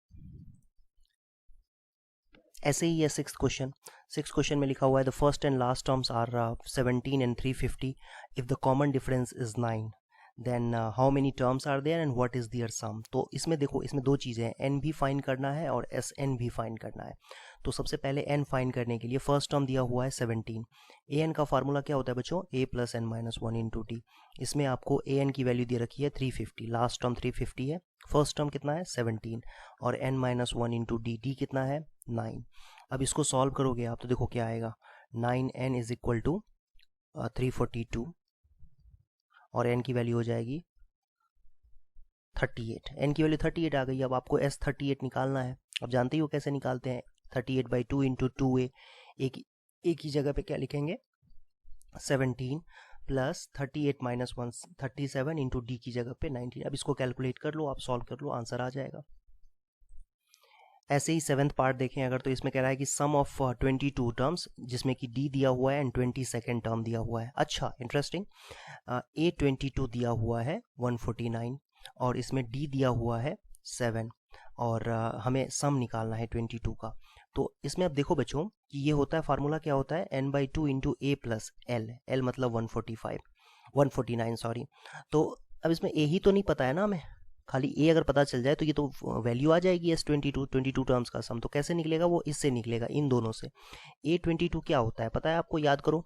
ऐसे ही है सिक्स क्वेश्चन में लिखा हुआ है the first and last terms are 17 and 350 if the common difference is 9 then how many terms are there and what is their sum. तो इसमें देखो, इसमें दो चीज़ें हैं, n भी फाइंड करना है और SN भी फाइंड करना है। तो सबसे पहले n फाइंड करने के लिए फर्स्ट टर्म दिया हुआ है 17, an का फार्मूला क्या होता है बच्चों, a plus n minus 1 into T. इसमें आपको an की वैल्यू दे रखी है 350, लास्ट टर्म 350 है, फर्स्ट टर्म कितना है 17, और n माइनस 1 इंटू डी कितना है 9। अब इसको सॉल्व करोगे आप तो देखो क्या आएगा, 9n इज इक्वल टू 342, और n की वैल्यू हो जाएगी 38। n की वैल्यू 38 आ गई। अब आपको S38 निकालना है। अब जानते ही हो कैसे निकालते हैं, 38/2 इंटू 2a, एक ही जगह पे क्या लिखेंगे 17 प्लस 38 माइनस 1 37 इंटू डी की जगह पे 19। अब इसको कैलकुलेट कर लो, आप सॉल्व कर लो, आंसर आ जाएगा। ऐसे ही सेवेंथ पार्ट देखें अगर, तो इसमें कह रहा है कि सम ऑफ 22 टर्म्स, जिसमें कि डी दिया हुआ है एंड 22nd टर्म दिया हुआ है। अच्छा, इंटरेस्टिंग। A22 दिया हुआ है 149, और इसमें डी दिया हुआ है 7, और हमें सम निकालना है 22 का। तो इसमें अब देखो बच्चों कि ये होता है, फार्मूला क्या होता है, n/2 into a plus L, L मतलब 149 सॉरी। तो अब इसमें a ही तो नहीं पता है ना हमें, खाली a अगर पता चल जाए तो ये तो वैल्यू आ जाएगी S22 टर्म्स का सम। तो कैसे निकलेगा वो, इससे निकलेगा, इन दोनों से। A22 क्या होता है पता है आपको, याद करो,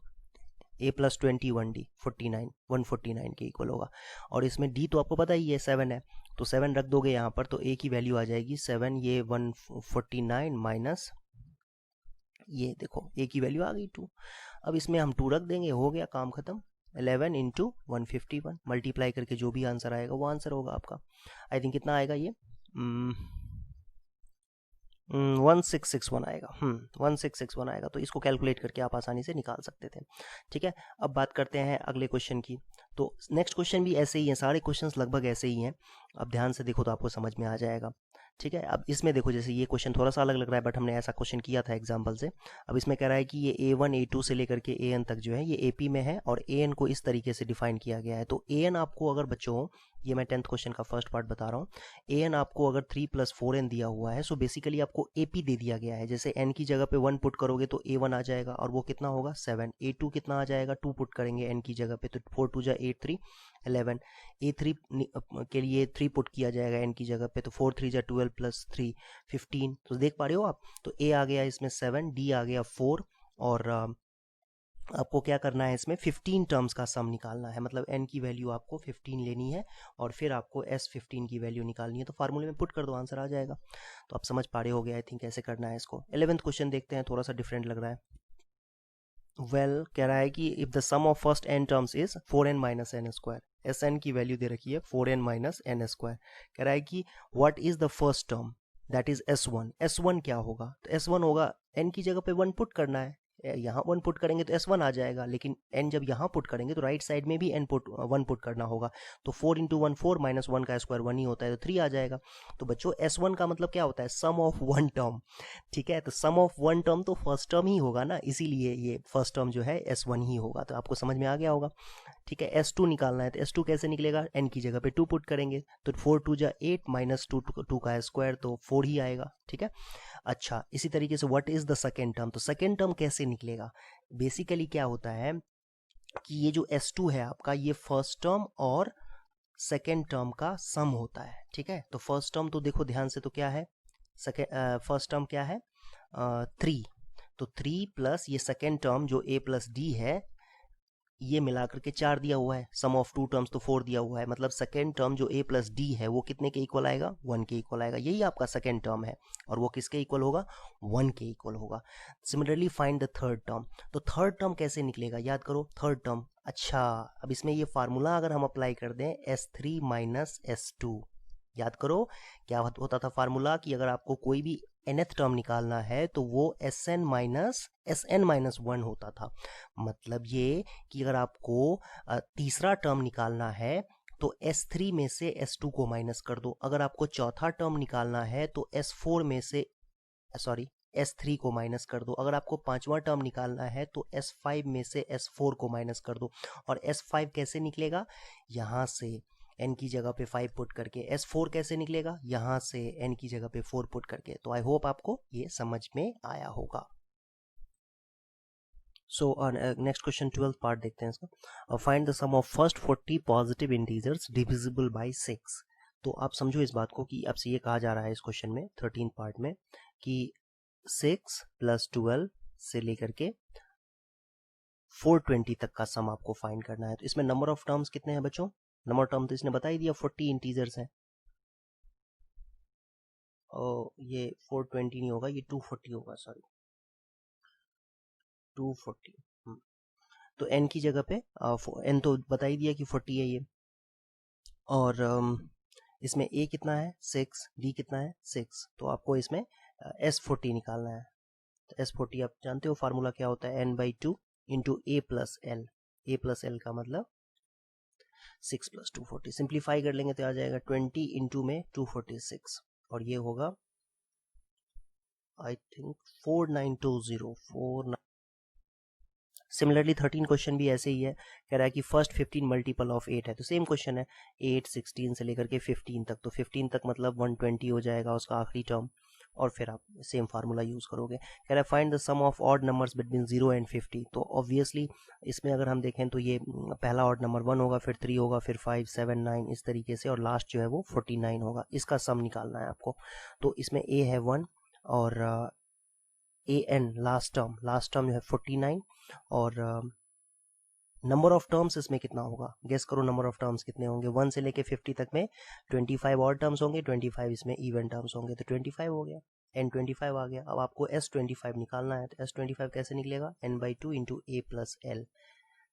a प्लस 21d 49 149 के इक्वल होगा, और इसमें d तो आपको पता ही है 7 है, तो 7 रख दोगे यहाँ पर, तो a की वैल्यू आ जाएगी 7, ये 149 माइनस ये देखो a की वैल्यू आ गई 2। अब इसमें हम 2 रख देंगे, हो गया काम खत्म। 11 इंटू 151 मल्टीप्लाई करके जो भी आंसर आएगा वो आंसर होगा आपका। आई थिंक कितना आएगा ये, 1661 आएगा। 1661 आएगा। तो इसको कैलकुलेट करके आप आसानी से निकाल सकते थे। ठीक है, अब बात करते हैं अगले क्वेश्चन की। तो नेक्स्ट क्वेश्चन भी ऐसे ही हैं, सारे क्वेश्चंस लगभग ऐसे ही हैं। अब ध्यान से देखो तो आपको समझ में आ जाएगा। ठीक है, अब इसमें देखो, जैसे ये क्वेश्चन थोड़ा सा अलग लग रहा है, बट हमने ऐसा क्वेश्चन किया था एग्जाम्पल से। अब इसमें कह रहा है कि ये A1 A2 से लेकर के AN तक जो है ये AP में है, और AN को इस तरीके से डिफाइन किया गया है। तो AN आपको अगर बच्चों, ये मैं 10th क्वेश्चन का फर्स्ट पार्ट बता रहा हूँ, AN आपको अगर 3 + 4n दिया हुआ है, सो बेसिकली आपको AP दे दिया गया है। जैसे n की जगह पे 1 पुट करोगे तो A1 आ जाएगा, और वो कितना होगा 7। A2 कितना आ जाएगा, 2 पुट करेंगे n की जगह पे, तो 4 2 8 3 11। A3 के लिए 3 पुट किया जाएगा n की जगह पे, तो 4 3 12 + 3 15। तो देख पा रहे हो आप, तो A आ गया इसमें 7, D आ गया 4, और आपको क्या करना है, इसमें 15 टर्म्स का सम निकालना है। मतलब n की वैल्यू आपको 15 लेनी है, और फिर आपको S15 की वैल्यू निकालनी है। तो फार्मूले में पुट कर दो, आंसर आ जाएगा। तो आप समझ पा रहे होगे आई थिंक कैसे करना है इसको। 11th क्वेश्चन देखते हैं, थोड़ा सा डिफरेंट लग रहा है। कह रहा है कि if the sum of first n terms is 4n minus N square, SN की वैल्यू दे रखी है 4n माइनस एन स्क्वायर। कह रहा है कि what is the first term that is S1। S1 क्या होगा, तो S1 होगा n की जगह पे 1 पुट करना है, यहाँ 1 पुट करेंगे तो S1 आ जाएगा, लेकिन n जब यहाँ पुट करेंगे तो राइट साइड में भी n पुट 1 पुट करना होगा। तो 4 इंटू 1 4 माइनस 1 का स्क्वायर 1 ही होता है, तो 3 आ जाएगा। तो बच्चों S1 का मतलब क्या होता है? सम ऑफ वन टर्म। ठीक है, तो सम ऑफ वन टर्म तो फर्स्ट टर्म ही होगा ना, इसीलिए ये फर्स्ट टर्म जो है S1 ही होगा। तो आपको समझ में आ गया होगा। ठीक है, S2 निकालना है तो S2 कैसे निकलेगा? n की जगह पे 2 पुट करेंगे तो 4 2 जा 8 माइनस 2 का स्क्वायर तो 4 ही आएगा। ठीक है, अच्छा इसी तरीके से what is the second term? तो सेकेंड टर्म कैसे निकलेगा? बेसिकली क्या होता है कि ये जो S2 है आपका, ये फर्स्ट टर्म और सेकेंड टर्म का सम होता है। ठीक है, तो फर्स्ट टर्म तो देखो ध्यान से, तो क्या है? फर्स्ट टर्म क्या है? 3। तो 3 प्लस ये सेकेंड टर्म जो a प्लस डी है, ये मिलाकर के 4 दिया हुआ है। सम ऑफ 2 टर्म्स तो 4 दिया हुआ है, मतलब सेकेंड टर्म जो a प्लस डी है वो कितने के इक्वल आएगा? 1 के इक्वल आएगा। यही आपका सेकेंड टर्म है और वो किसके इक्वल होगा? 1 के इक्वल होगा। Similarly find the third term. तो थर्ड टर्म कैसे निकलेगा? याद करो थर्ड टर्म। अच्छा, अब इसमें ये फार्मूला अगर हम अप्लाई कर दें, S3 माइनस S2, याद करो क्या होता था फार्मूला, कि अगर आपको कोई भी nth टर्म निकालना है तो वो Sn माइनस 1 होता था। मतलब ये कि अगर आपको तीसरा टर्म निकालना है तो S3 में से S2 को माइनस कर दो। अगर आपको चौथा टर्म निकालना है तो S4 में से S3 को माइनस कर दो। अगर आपको पांचवा टर्म निकालना है तो S5 में से S4 को माइनस कर दो। और S5 कैसे निकलेगा? यहाँ से n की जगह पे 5 पुट करके। S4 कैसे निकलेगा? यहाँ से n की जगह पे 4 पुट करके। तो आई होप आपको ये समझ में आया होगा। So next question 12th part देखते हैं इसका। Find the sum of first 40 positive integers divisible by 6। तो आप समझो इस बात को कि अब से ये कहा जा रहा है इस क्वेश्चन में 13 पार्ट में कि 6 प्लस 12 से लेकर के 420 तक का सम आपको फाइंड करना है। तो इसमें नंबर ऑफ टर्म्स कितने हैं बच्चों? नंबर टर्म तो इसने बता ही दिया, 40 इंटीजर्स हैं। और ये 420 नहीं होगा, ये 240 होगा, सॉरी 240। तो n की जगह पे n तो बता ही दिया कि 40 है ये। और इसमें a कितना है? 6, d कितना है? 6। तो आपको इसमें S40 निकालना है। तो S40 आप जानते हो फार्मूला क्या होता है? n/2 into a plus L. a plus L का मतलब 6 प्लस 240। सिंप्लीफाई कर लेंगे तो आ जाएगा 20 इंटू में 246 और ये होगा आई थिंक 4920। सिमिलरली 13 क्वेश्चन भी ऐसे ही है, कह रहा है कि फर्स्ट 15 मल्टीपल ऑफ 8 है। तो सेम क्वेश्चन है, 8 16 से लेकर के 15 तक। तो 15 तक मतलब 120 हो जाएगा उसका आखिरी टर्म, और फिर आप सेम फार्मूला यूज करोगे। कह रहा है find the sum of odd numbers between 0 and 50। तो ऑब्वियसली इसमें अगर हम देखें तो ये पहला ऑड नंबर 1 होगा, फिर 3 होगा, फिर 5 7 9 इस तरीके से, और लास्ट जो है वो 49 होगा। इसका सम निकालना है आपको। तो इसमें a है 1 और an लास्ट टर्म जो है 49, और नंबर ऑफ टर्म्स इसमें कितना होगा? गेस करो नंबर ऑफ टर्म्स कितने होंगे? 1 से लेके 50 तक में 25 और टर्म्स होंगे, 25 इसमें इवन टर्म्स होंगे, तो 25 हो गया, n25 आ गया। अब आपको S25 निकालना है, तो S25 कैसे निकलेगा? n/2 into a plus L.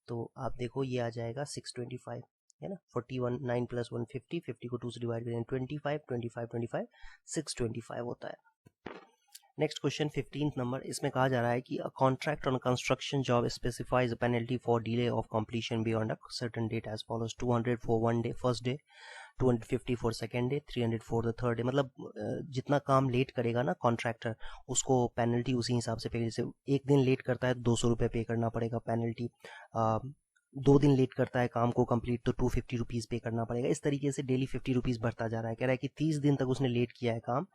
तो आप देखो ये आ जाएगा 625, है ना। 41 9 प्लस 1 50, 50 को 2 से डिवाइड करें 25 25 25 625 होता है। नेक्स्ट क्वेश्चन 15th नंबर, इसमें कहा जा रहा है कि a contract on construction job specifies a penalty for delay of completion beyond a certain date as follows 200 for 1 day first day, 250 for second day, 300 for the third day. मतलब जितना काम लेट करेगा ना कॉन्ट्रैक्टर, उसको पेनल्टी उसी हिसाब से पे। जैसे एक दिन लेट करता है तो 200 रुपये पे करना पड़ेगा पेनल्टी। 2 दिन लेट करता है काम को कंप्लीट तो 250 रुपीज़ पे करना पड़ेगा। इस तरीके से डेली 50 रुपीज़ बढ़ता जा रहा है। कह रहा है कि 30 दिन तक उसने लेट किया है काम,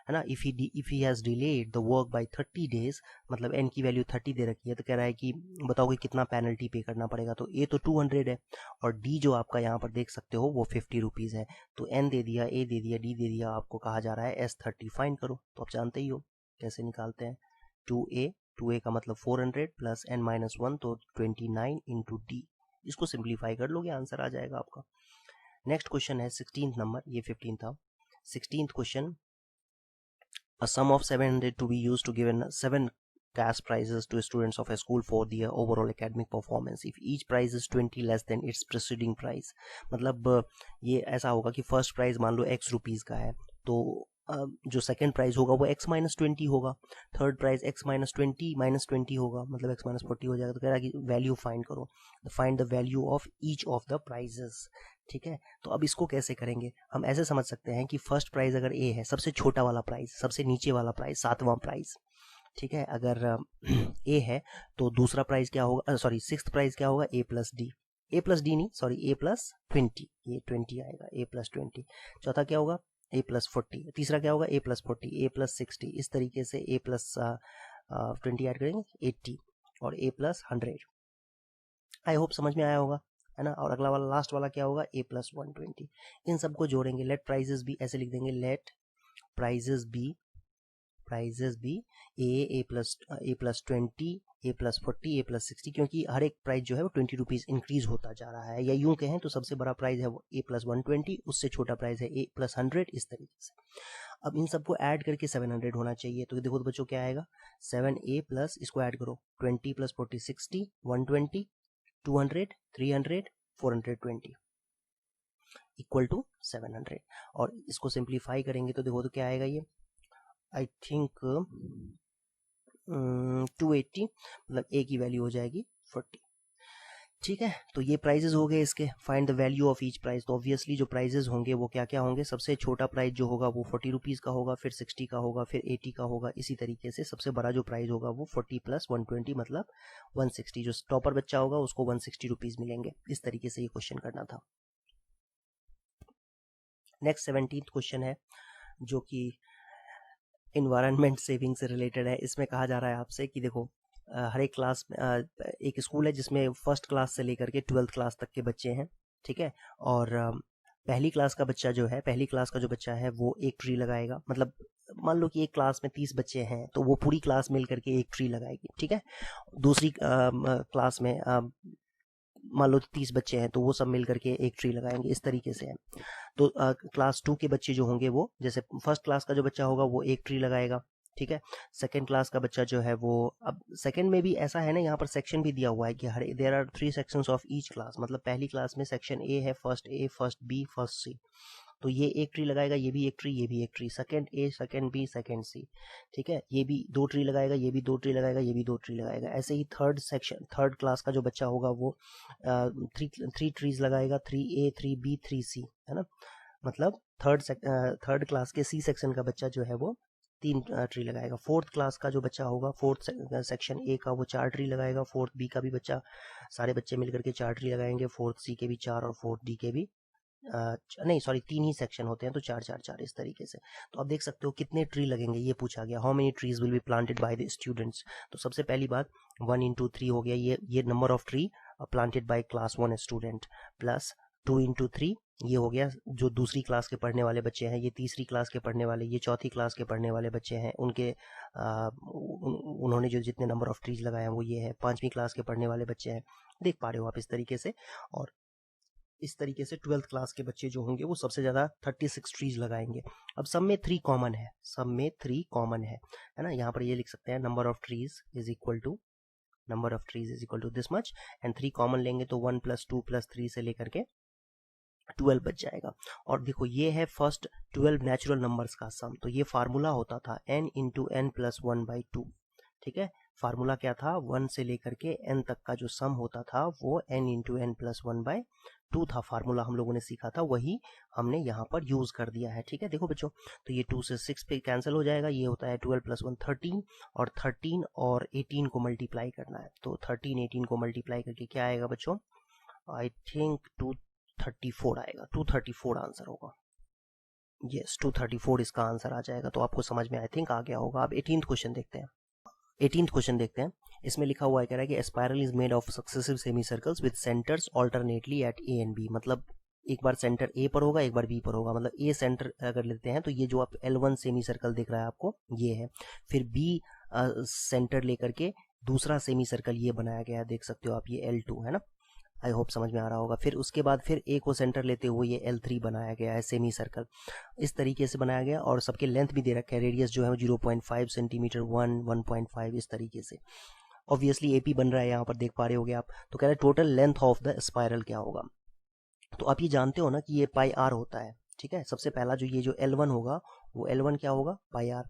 है ना। If he has delayed the work by 30 days, मतलब एन की वैल्यू 30 दे रखी है, तो कह रहा है कि बताओ कि कितना पेनल्टी पे करना पड़ेगा। तो ए तो 200 है, और डी जो आपका यहाँ पर देख सकते हो वो 50 रुपीज़ है। तो एन दे दिया, ए दे दिया, डी दे दिया, आपको कहा जा रहा है S30 फाइंड करो। तो आप जानते ही हो कैसे निकालते हैं। 2a का मतलब 400 प्लस n-1, तो 29 इंटू डी। इसको सिंप्लीफाई कर लोगे, आंसर आ जाएगा आपका। नेक्स्ट क्वेश्चन है 16th नंबर, ये 15 था। 16th question, a sum of 700 to be used to give 7 cash prizes to students of a school for their overall academic performance if each prize is 20 less than its preceding prize। मतलब ये ऐसा होगा कि फर्स्ट प्राइज मान लो x रुपीज़ का है, तो जो सेकंड प्राइस होगा वो x माइनस 20 होगा, थर्ड प्राइस x माइनस 20 होगा, मतलब x माइनस 40 हो जाएगा। तो कह रहा है कि वैल्यू फाइंड करो, find the value of each of the prizes. ठीक है, तो अब इसको कैसे करेंगे, हम ऐसे समझ सकते हैं कि फर्स्ट प्राइस अगर a है, सबसे छोटा वाला प्राइस, सबसे नीचे वाला प्राइस, सातवां प्राइस। ठीक है, अगर a है तो दूसरा प्राइस क्या होगा, सॉरी सिक्स्थ प्राइस क्या होगा, a प्लस डी नहीं, सॉरी a+20, ये 20 आएगा, a+20। चौथा क्या होगा, a+40। तीसरा क्या होगा, a+40, a+60। इस तरीके से a+20 ऐड करेंगे 80 और a+100। आई होप समझ में आया होगा, है ना। और अगला वाला लास्ट वाला क्या होगा, a+120। इन सबको जोड़ेंगे, लेट प्राइजेस भी ऐसे लिख देंगे, late prices B a+20, a+40, a+60, क्योंकि हर एक प्राइस जो है वो 20 रुपीज इंक्रीज होता जा रहा है। या यूं कहें तो सबसे बड़ा प्राइस है वो a+120, उससे छोटा प्राइस है a+100, इस तरीके से। अब इन सबको ऐड करके 700 होना चाहिए। तो देखो तो बच्चों क्या आएगा, 7a प्लस, इसको ऐड करो, 20 + 40 60, 120, 200, 300, 420 इक्वल टू 700। और इसको सिंप्लीफाई करेंगे तो देखो तो क्या आएगा, ये आई थिंक 280, मतलब a की वैल्यू हो जाएगी 40। ठीक है, तो ये प्राइजेस हो गए इसके। Find the value of each price, तो ऑब्वियसली जो प्राइजेस होंगे वो क्या क्या होंगे, सबसे छोटा प्राइस जो होगा वो 40 रुपीज़ का होगा, फिर 60 का होगा, फिर 80 का होगा। इसी तरीके से सबसे बड़ा जो प्राइस होगा वो 40 + 120 मतलब 160। जो टॉपर बच्चा होगा उसको 160 रुपीज़ मिलेंगे। इस तरीके से ये क्वेश्चन करना था। नेक्स्ट 17th क्वेश्चन है जो कि इन्वायरमेंट सेविंग से रिलेटेड है। इसमें कहा जा रहा है आपसे कि देखो हर एक क्लास एक स्कूल है जिसमें फर्स्ट क्लास से लेकर के 12th क्लास तक के बच्चे हैं। ठीक है, और पहली क्लास का बच्चा जो है, पहली क्लास का जो बच्चा है वो एक ट्री लगाएगा। मतलब मान लो कि एक क्लास में 30 बच्चे हैं तो वो पूरी क्लास मिल करके एक ट्री लगाएगी। ठीक है, दूसरी क्लास में मान लो 30 बच्चे हैं तो वो सब मिल करके एक ट्री लगाएंगे। इस तरीके से है। तो क्लास 2 के बच्चे जो होंगे वो, जैसे फर्स्ट क्लास का जो बच्चा होगा वो एक ट्री लगाएगा। ठीक है, सेकंड क्लास का बच्चा जो है वो, अब सेकंड में भी ऐसा है ना, यहाँ पर सेक्शन भी दिया हुआ है कि हर there are 3 sections of each class. मतलब पहली क्लास में सेक्शन ए है, first a, first b, first c. तो ये एक ट्री लगाएगा, ये भी एक ट्री, ये भी एक tree, second a, second b, second c. ठीक है, ये भी 2 ट्री लगाएगा, ये भी 2 ट्री लगाएगा, ये भी 2 ट्री लगाएगा। ऐसे ही थर्ड सेक्शन, थर्ड क्लास का जो बच्चा होगा वो 3 ट्रीज लगाएगा, 3A, 3B, 3C, है ना। मतलब थर्ड क्लास के सी सेक्शन का बच्चा जो है वो 3 ट्री लगाएगा। फोर्थ क्लास का जो बच्चा होगा, फोर्थ सेक्शन ए का, वो 4 ट्री लगाएगा। फोर्थ बी का भी बच्चा, सारे बच्चे मिलकर के 4 ट्री लगाएंगे। फोर्थ सी के भी 4 और फोर्थ डी के भी नहीं सॉरी 3 ही सेक्शन होते हैं तो 4 4 4 इस तरीके से। तो आप देख सकते हो कितने ट्री लगेंगे, ये पूछा गया, how many trees will be planted by the students. तो सबसे पहली बात 1 × 3 हो गया, ये number of tree planted by class 1 student, plus 2 × 3 ये हो गया जो दूसरी क्लास के पढ़ने वाले बच्चे हैं, ये तीसरी क्लास के पढ़ने वाले, ये चौथी क्लास के पढ़ने वाले बच्चे हैं, उनके उन्होंने जो जितने नंबर ऑफ ट्रीज लगाए हैं वो ये है। पांचवी क्लास के पढ़ने वाले बच्चे हैं, देख पा रहे हो आप इस तरीके से। और इस तरीके से 12th क्लास के बच्चे जो होंगे वो सबसे ज़्यादा 36 ट्रीज लगाएंगे। अब सब में 3 कॉमन है, सब में 3 कॉमन है ना। यहाँ पर ये लिख सकते हैं number of trees is equal to this much, and 3 common लेंगे तो 1 + 2 + 3 से लेकर के 12 बच जाएगा। और देखो ये है फर्स्ट 12 नेचुरल नंबर्स का सम। तो ये फार्मूला होता था n × n + 1/2। ठीक है, फार्मूला क्या था, 1 से लेकर के n तक का जो सम होता था वो n × n + 1/2 था। फार्मूला हम लोगों ने सीखा था, वही हमने यहाँ पर यूज कर दिया है। ठीक है, देखो बच्चों, तो ये 2 से 6 पे कैंसिल हो जाएगा, ये होता है 12 + 1 13, और 13 और 18 को मल्टीप्लाई करना है। तो 13 18 को मल्टीप्लाई करके क्या आएगा बच्चों, आई थिंक 234 आएगा, 234 आंसर होगा। यस 234 इसका आंसर आ जाएगा। तो आपको समझ में आई थिंक आ गया होगा। अब 18th क्वेश्चन देखते हैं। 18th क्वेश्चन देखते हैं। इसमें लिखा हुआ है, कह रहा है कि spiral is made of successive semicircles with centres alternately at A and B. मतलब एक बार सेंटर ए पर होगा, एक बार बी पर होगा। मतलब ए सेंटर अगर लेते हैं तो ये जो आप L1 सेमी सर्कल दिख रहा है आपको, ये है। फिर बी सेंटर लेकर के दूसरा सेमी सर्कल ये बनाया गया है, देख सकते हो आप, ये L2 है ना। आई होप समझ में आ रहा होगा। फिर उसके बाद फिर ए को सेंटर लेते हुए ये L3 बनाया गया है, सेमी सर्कल इस तरीके से बनाया गया। और सबके लेंथ भी दे रखा है, रेडियस जो है 0.5 सेंटीमीटर, 1.5 इस तरीके से। ऑब्वियसली एपी बन रहा है, यहाँ पर देख पा रहे होगे आप। तो कह रहे हैं total length of the spiral क्या होगा। तो आप ये जानते हो ना कि ये पाई आर होता है, ठीक है। सबसे पहला जो ये जो L1 होगा वो L1 क्या होगा, पाई आर,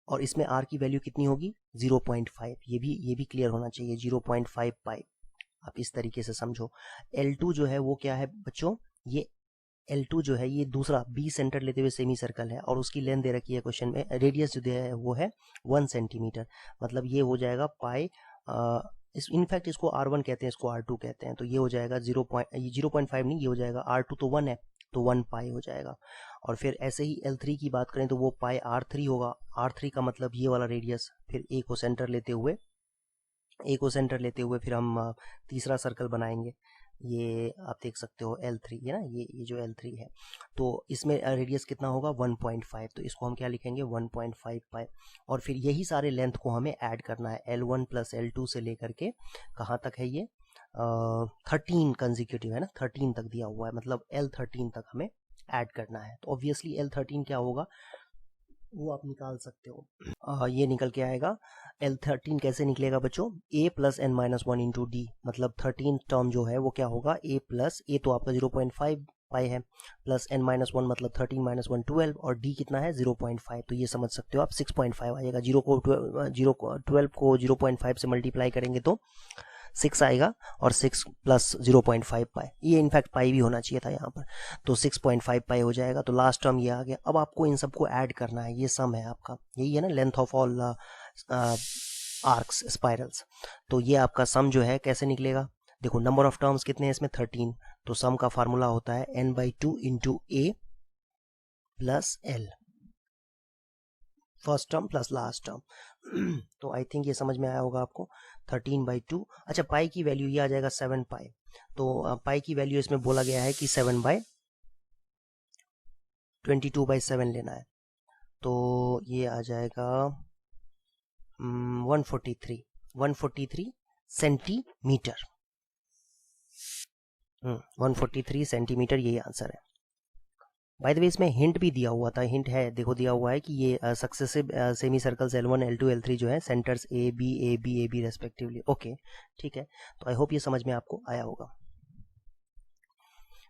और इसमें आर की वैल्यू कितनी होगी 0.5, ये भी क्लियर होना चाहिए, 0.5 पाई। आप इस तरीके से समझो। L2 जो है वो क्या है बच्चों, ये L2 जो है ये दूसरा बी सेंटर लेते हुए सेमी सर्कल है, और उसकी लेंथ दे रखी है क्वेश्चन में, रेडियस जो है वो है 1 सेंटीमीटर, मतलब ये हो जाएगा पाई, इनफैक्ट इसको R1 कहते हैं, इसको R2 कहते हैं, तो ये हो जाएगा 0.5 नहीं, ये हो जाएगा R2 तो 1 है, तो 1 पाई हो जाएगा। और फिर ऐसे ही L3 की बात करें तो वो पाई R3 होगा, R3 का मतलब ये वाला रेडियस, फिर ए को सेंटर लेते हुए फिर हम तीसरा सर्कल बनाएंगे, ये आप देख सकते हो L3 है ना, ये जो L3 है, तो इसमें रेडियस कितना होगा 1.5, तो इसको हम क्या लिखेंगे 1.5 पाई। और फिर यही सारे लेंथ को हमें ऐड करना है, L1 प्लस L2 से लेकर के कहाँ तक है ये 13 कंजिक्यूटिव है ना, 13 तक दिया हुआ है, मतलब L13 तक हमें ऐड करना है। तो ऑब्वियसली L13 क्या होगा वो आप निकाल सकते हो, ये निकल के आएगा। L13 कैसे निकलेगा बच्चों, a plus N minus one into D, मतलब 13 टर्म जो है वो क्या होगा a प्लस, a तो आपका 0.5 पाई है, प्लस n माइनस वन मतलब 13 माइनस वन 12, और d कितना है 0.5, तो ये समझ सकते हो आप 6.5 आएगा। 12 को 0.5 से मल्टीप्लाई करेंगे तो 6 आएगा, और 6 प्लस 0.5 पाई, ये इनफैक्ट पाई भी होना चाहिए था यहाँ पर, तो 6.5 पाई हो जाएगा। तो लास्ट टर्म ये आ गया। अब आपको इन सबको ऐड करना है, ये सम है आपका, यही है ना length of all arcs spirals, तो ये आपका सम जो है कैसे निकलेगा, देखो नंबर ऑफ टर्म्स कितने हैं इसमें 13, तो सम का फार्मूला होता है n/2 into a plus l, first term plus last term. तो आई थिंक ये समझ में आया होगा आपको, 13/2। अच्छा पाई की वैल्यू ये आ जाएगा 7 पाई, तो पाई की वैल्यू इसमें बोला गया है कि 7/22/7 लेना है, तो ये आ जाएगा 143 सेंटीमीटर, 143 सेंटीमीटर, यही आंसर है। बाय द वे इसमें हिंट भी दिया हुआ था, हिंट है देखो, दिया हुआ है कि ये successive semi circles L1 L2 L3 जो है centres A B respectively. Okay ठीक है, तो आई होप ये समझ में आपको आया होगा।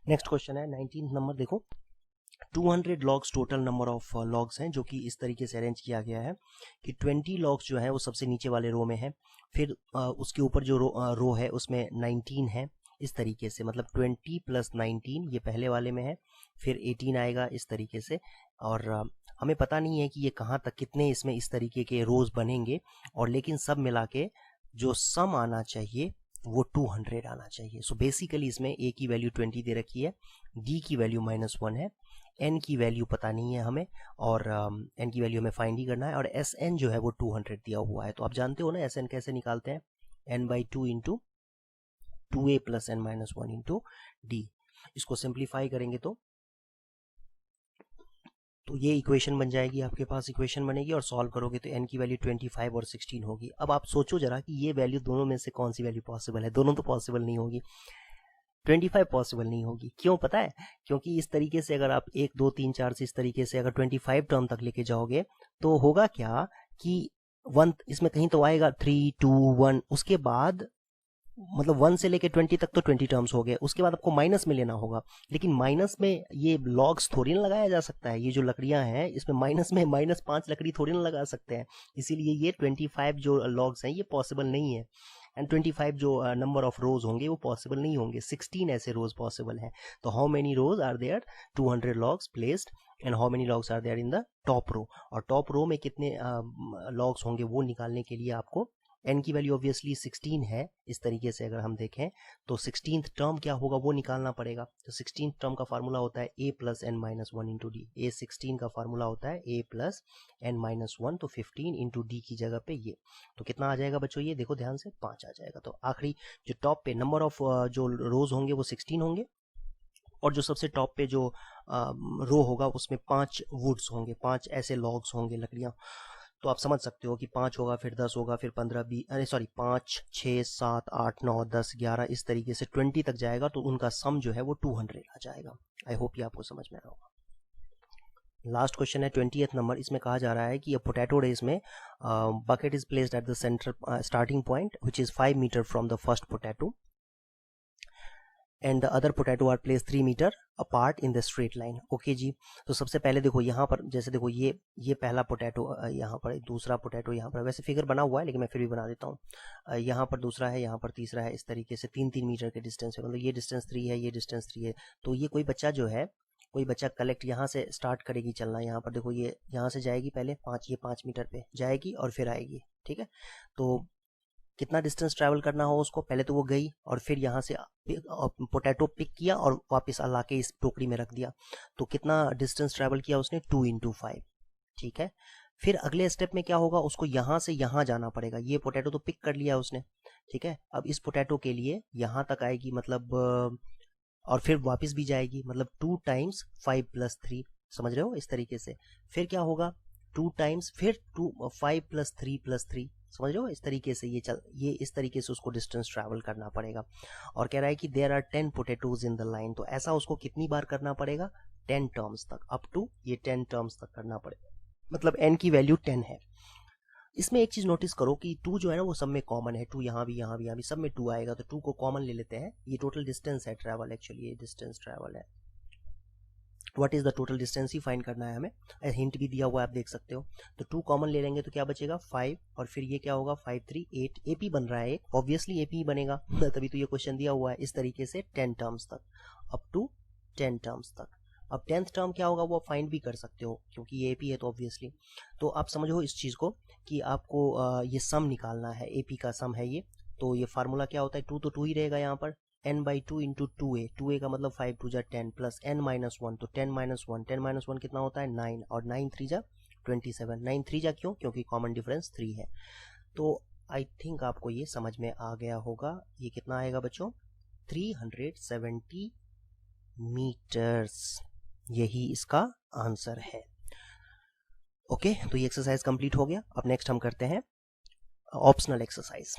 नेक्स्ट क्वेश्चन है 19 नंबर, देखो 200 logs total number of logs हैं, जो कि इस तरीके से अरेंज किया गया है कि 20 लॉग्स जो है वो सबसे नीचे वाले रो में है, फिर उसके ऊपर जो रो है उसमें 19 है, इस तरीके से, मतलब 20 प्लस 19 ये पहले वाले में है, फिर 18 आएगा इस तरीके से, और हमें पता नहीं है कि ये कहाँ तक कितने इसमें इस तरीके के रोज बनेंगे, और लेकिन सब मिला के जो सम आना चाहिए वो 200 आना चाहिए। सो बेसिकली इसमें a की वैल्यू 20 दे रखी है, d की वैल्यू -1 है, n की वैल्यू पता नहीं है हमें, और n की वैल्यू हमें फाइंड ही करना है, और sn जो है वो 200 दिया हुआ है। तो आप जानते हो ना sn कैसे निकालते हैं, n/2 into 2a plus n minus one into D. इसको सिंप्लीफाई करेंगे तो ये इक्वेशन बन जाएगी, आपके पास इक्वेशन बनेगी, और सॉल्व करोगे तो n की वैल्यू 25 और 16 होगी। अब आप सोचो जरा कि ये वैल्यू दोनों में से कौन सी वैल्यू पॉसिबल है, दोनों तो पॉसिबल नहीं होगी, 25 पॉसिबल नहीं होगी। क्यों पता है, क्योंकि इस तरीके से अगर आप 1 2 3 4 से इस तरीके से अगर 25 टर्म तक लेके जाओगे तो होगा क्या कि 1 इसमें कहीं तो आएगा 3 2 1, उसके बाद मतलब 1 से लेके 20 तक तो 20 टर्म्स हो गए, उसके बाद आपको माइनस में लेना होगा, लेकिन माइनस में ये लॉग्स थोड़ी ना लगाया जा सकता है, ये जो लकड़ियां हैं इसमें माइनस में -5 लकड़ी थोड़ी ना लगा सकते हैं, इसीलिए ये 25 जो लॉग्स हैं ये पॉसिबल नहीं है, एंड 25 जो नंबर ऑफ रोज होंगे वो पॉसिबल नहीं होंगे, 16 ऐसे रोज पॉसिबल हैं। तो how many rows are there, 200 logs placed, and how many logs are there in the top row, और टॉप रो में कितने लॉग्स होंगे वो निकालने के लिए आपको n की वैल्यू ऑब्वियसली 16 है, इस तरीके से अगर हम देखें तो 16th टर्म क्या होगा वो निकालना पड़ेगा। तो 16th टर्म का फार्मूला होता है a plus n minus one into d, a 16 का फार्मूला होता है a plus n minus one, तो 15 इंटू डी की जगह पे ये, तो कितना आ जाएगा बच्चों, ये देखो ध्यान से 5 आ जाएगा। तो आखिरी जो टॉप पे नंबर ऑफ जो रोज होंगे वो 16 होंगे, और जो सबसे टॉप पे जो रो होगा उसमें 5 वुड्स होंगे, 5 ऐसे लॉग्स होंगे, लकड़ियां। तो आप समझ सकते हो कि 5 होगा, फिर 10 होगा, फिर 15 20, अरे सॉरी 5 6 7 8 9 10 11 इस तरीके से 20 तक जाएगा, तो उनका सम जो है वो 200 आ जाएगा। आई होप ये आपको समझ में आया होगा। लास्ट क्वेश्चन है 20th नंबर, इसमें कहा जा रहा है कि पोटैटो रेस में bucket is placed at the centre starting point which is 5 metre from the first potato, and the other potato are place 3 metre apart in the straight line. Okay जी, तो सबसे पहले देखो यहाँ पर, जैसे देखो ये पहला पोटैटो यहाँ पर, दूसरा पोटैटो यहाँ पर, वैसे फिगर बना हुआ है लेकिन मैं फिर भी बना देता हूँ। यहाँ पर दूसरा है, यहाँ पर तीसरा है, इस तरीके से 3-3 मीटर के डिस्टेंस है, मतलब ये डिस्टेंस 3 है, ये डिस्टेंस 3 है। तो ये कोई बच्चा जो है, कोई बच्चा कलेक्ट यहाँ से स्टार्ट करेगी चलना, यहाँ पर देखो ये यहाँ से जाएगी पहले 5 मीटर पे जाएगी और फिर आएगी, ठीक है। तो कितना डिस्टेंस ट्रैवल करना हो उसको, पहले तो वो गई और फिर यहाँ से पोटैटो पिक किया और वापस ला के इस टोकरी में रख दिया। तो कितना डिस्टेंस ट्रैवल किया उसने, 2 × 5, ठीक है। फिर अगले स्टेप में क्या होगा, उसको यहाँ से यहाँ जाना पड़ेगा। ये पोटैटो तो पिक कर लिया उसने, ठीक है। अब इस पोटैटो के लिए यहाँ तक आएगी, मतलब और फिर वापस भी जाएगी, मतलब 2 × 5 + 3, समझ रहे हो, इस तरीके से। फिर क्या होगा, 2 टाइम्स, फिर 5 + 3 + 3, समझ रहे हो, इस तरीके से ये इस तरीके से उसको डिस्टेंस ट्रैवल करना पड़ेगा। और कह रहा है कि there are 10 potatoes in the line, तो ऐसा उसको कितनी बार करना पड़ेगा, 10 टर्म्स तक, अप टू ये 10 टर्म्स तक करना पड़ेगा, मतलब n की वैल्यू 10 है। इसमें एक चीज नोटिस करो कि 2 जो है ना वो सब में कॉमन है, 2 यहाँ भी, यहाँ भी, यहाँ भी, सब में 2 आएगा, तो 2 को कॉमन ले लेते हैं। ये टोटल डिस्टेंस है ट्रैवल, एक्चुअली ये डिस्टेंस ट्रैवल है। What is the total distance he find करना है हमें, हिंट भी दिया हुआ है आप देख सकते हो। तो 2 कॉमन ले लेंगे तो क्या बचेगा, 5, और फिर ये क्या होगा, 5 × 3 = 8, एपी बन रहा है एक, ऑब्वियसली एपी ही बनेगा तभी तो ये क्वेश्चन दिया हुआ है। इस तरीके से 10 टर्म्स तक, अप टू 10 टर्म्स तक। अब 10th टर्म क्या होगा वो फाइंड भी कर सकते हो, क्योंकि ये एपी है तो ऑब्वियसली। तो आप समझो इस चीज को कि आपको ये सम निकालना है, एपी का सम है ये। तो ये फार्मूला क्या होता है, 2 तो 2 ही रहेगा यहाँ पर, n/2 × 2a, 2a का मतलब 5 × 2 = 10 प्लस n - 1, तो 10 - 1, 10 - 1 कितना होता है, 9, और 9 × 3 = 27, 9 × 3 = क्यों, क्योंकि कॉमन डिफरेंस 3 है। तो आई थिंक आपको ये समझ में आ गया होगा। ये कितना आएगा बच्चों, 370 मीटर्स, यही इसका आंसर है। ओके, तो ये एक्सरसाइज कंप्लीट हो गया। अब नेक्स्ट हम करते हैं ऑप्शनल एक्सरसाइज।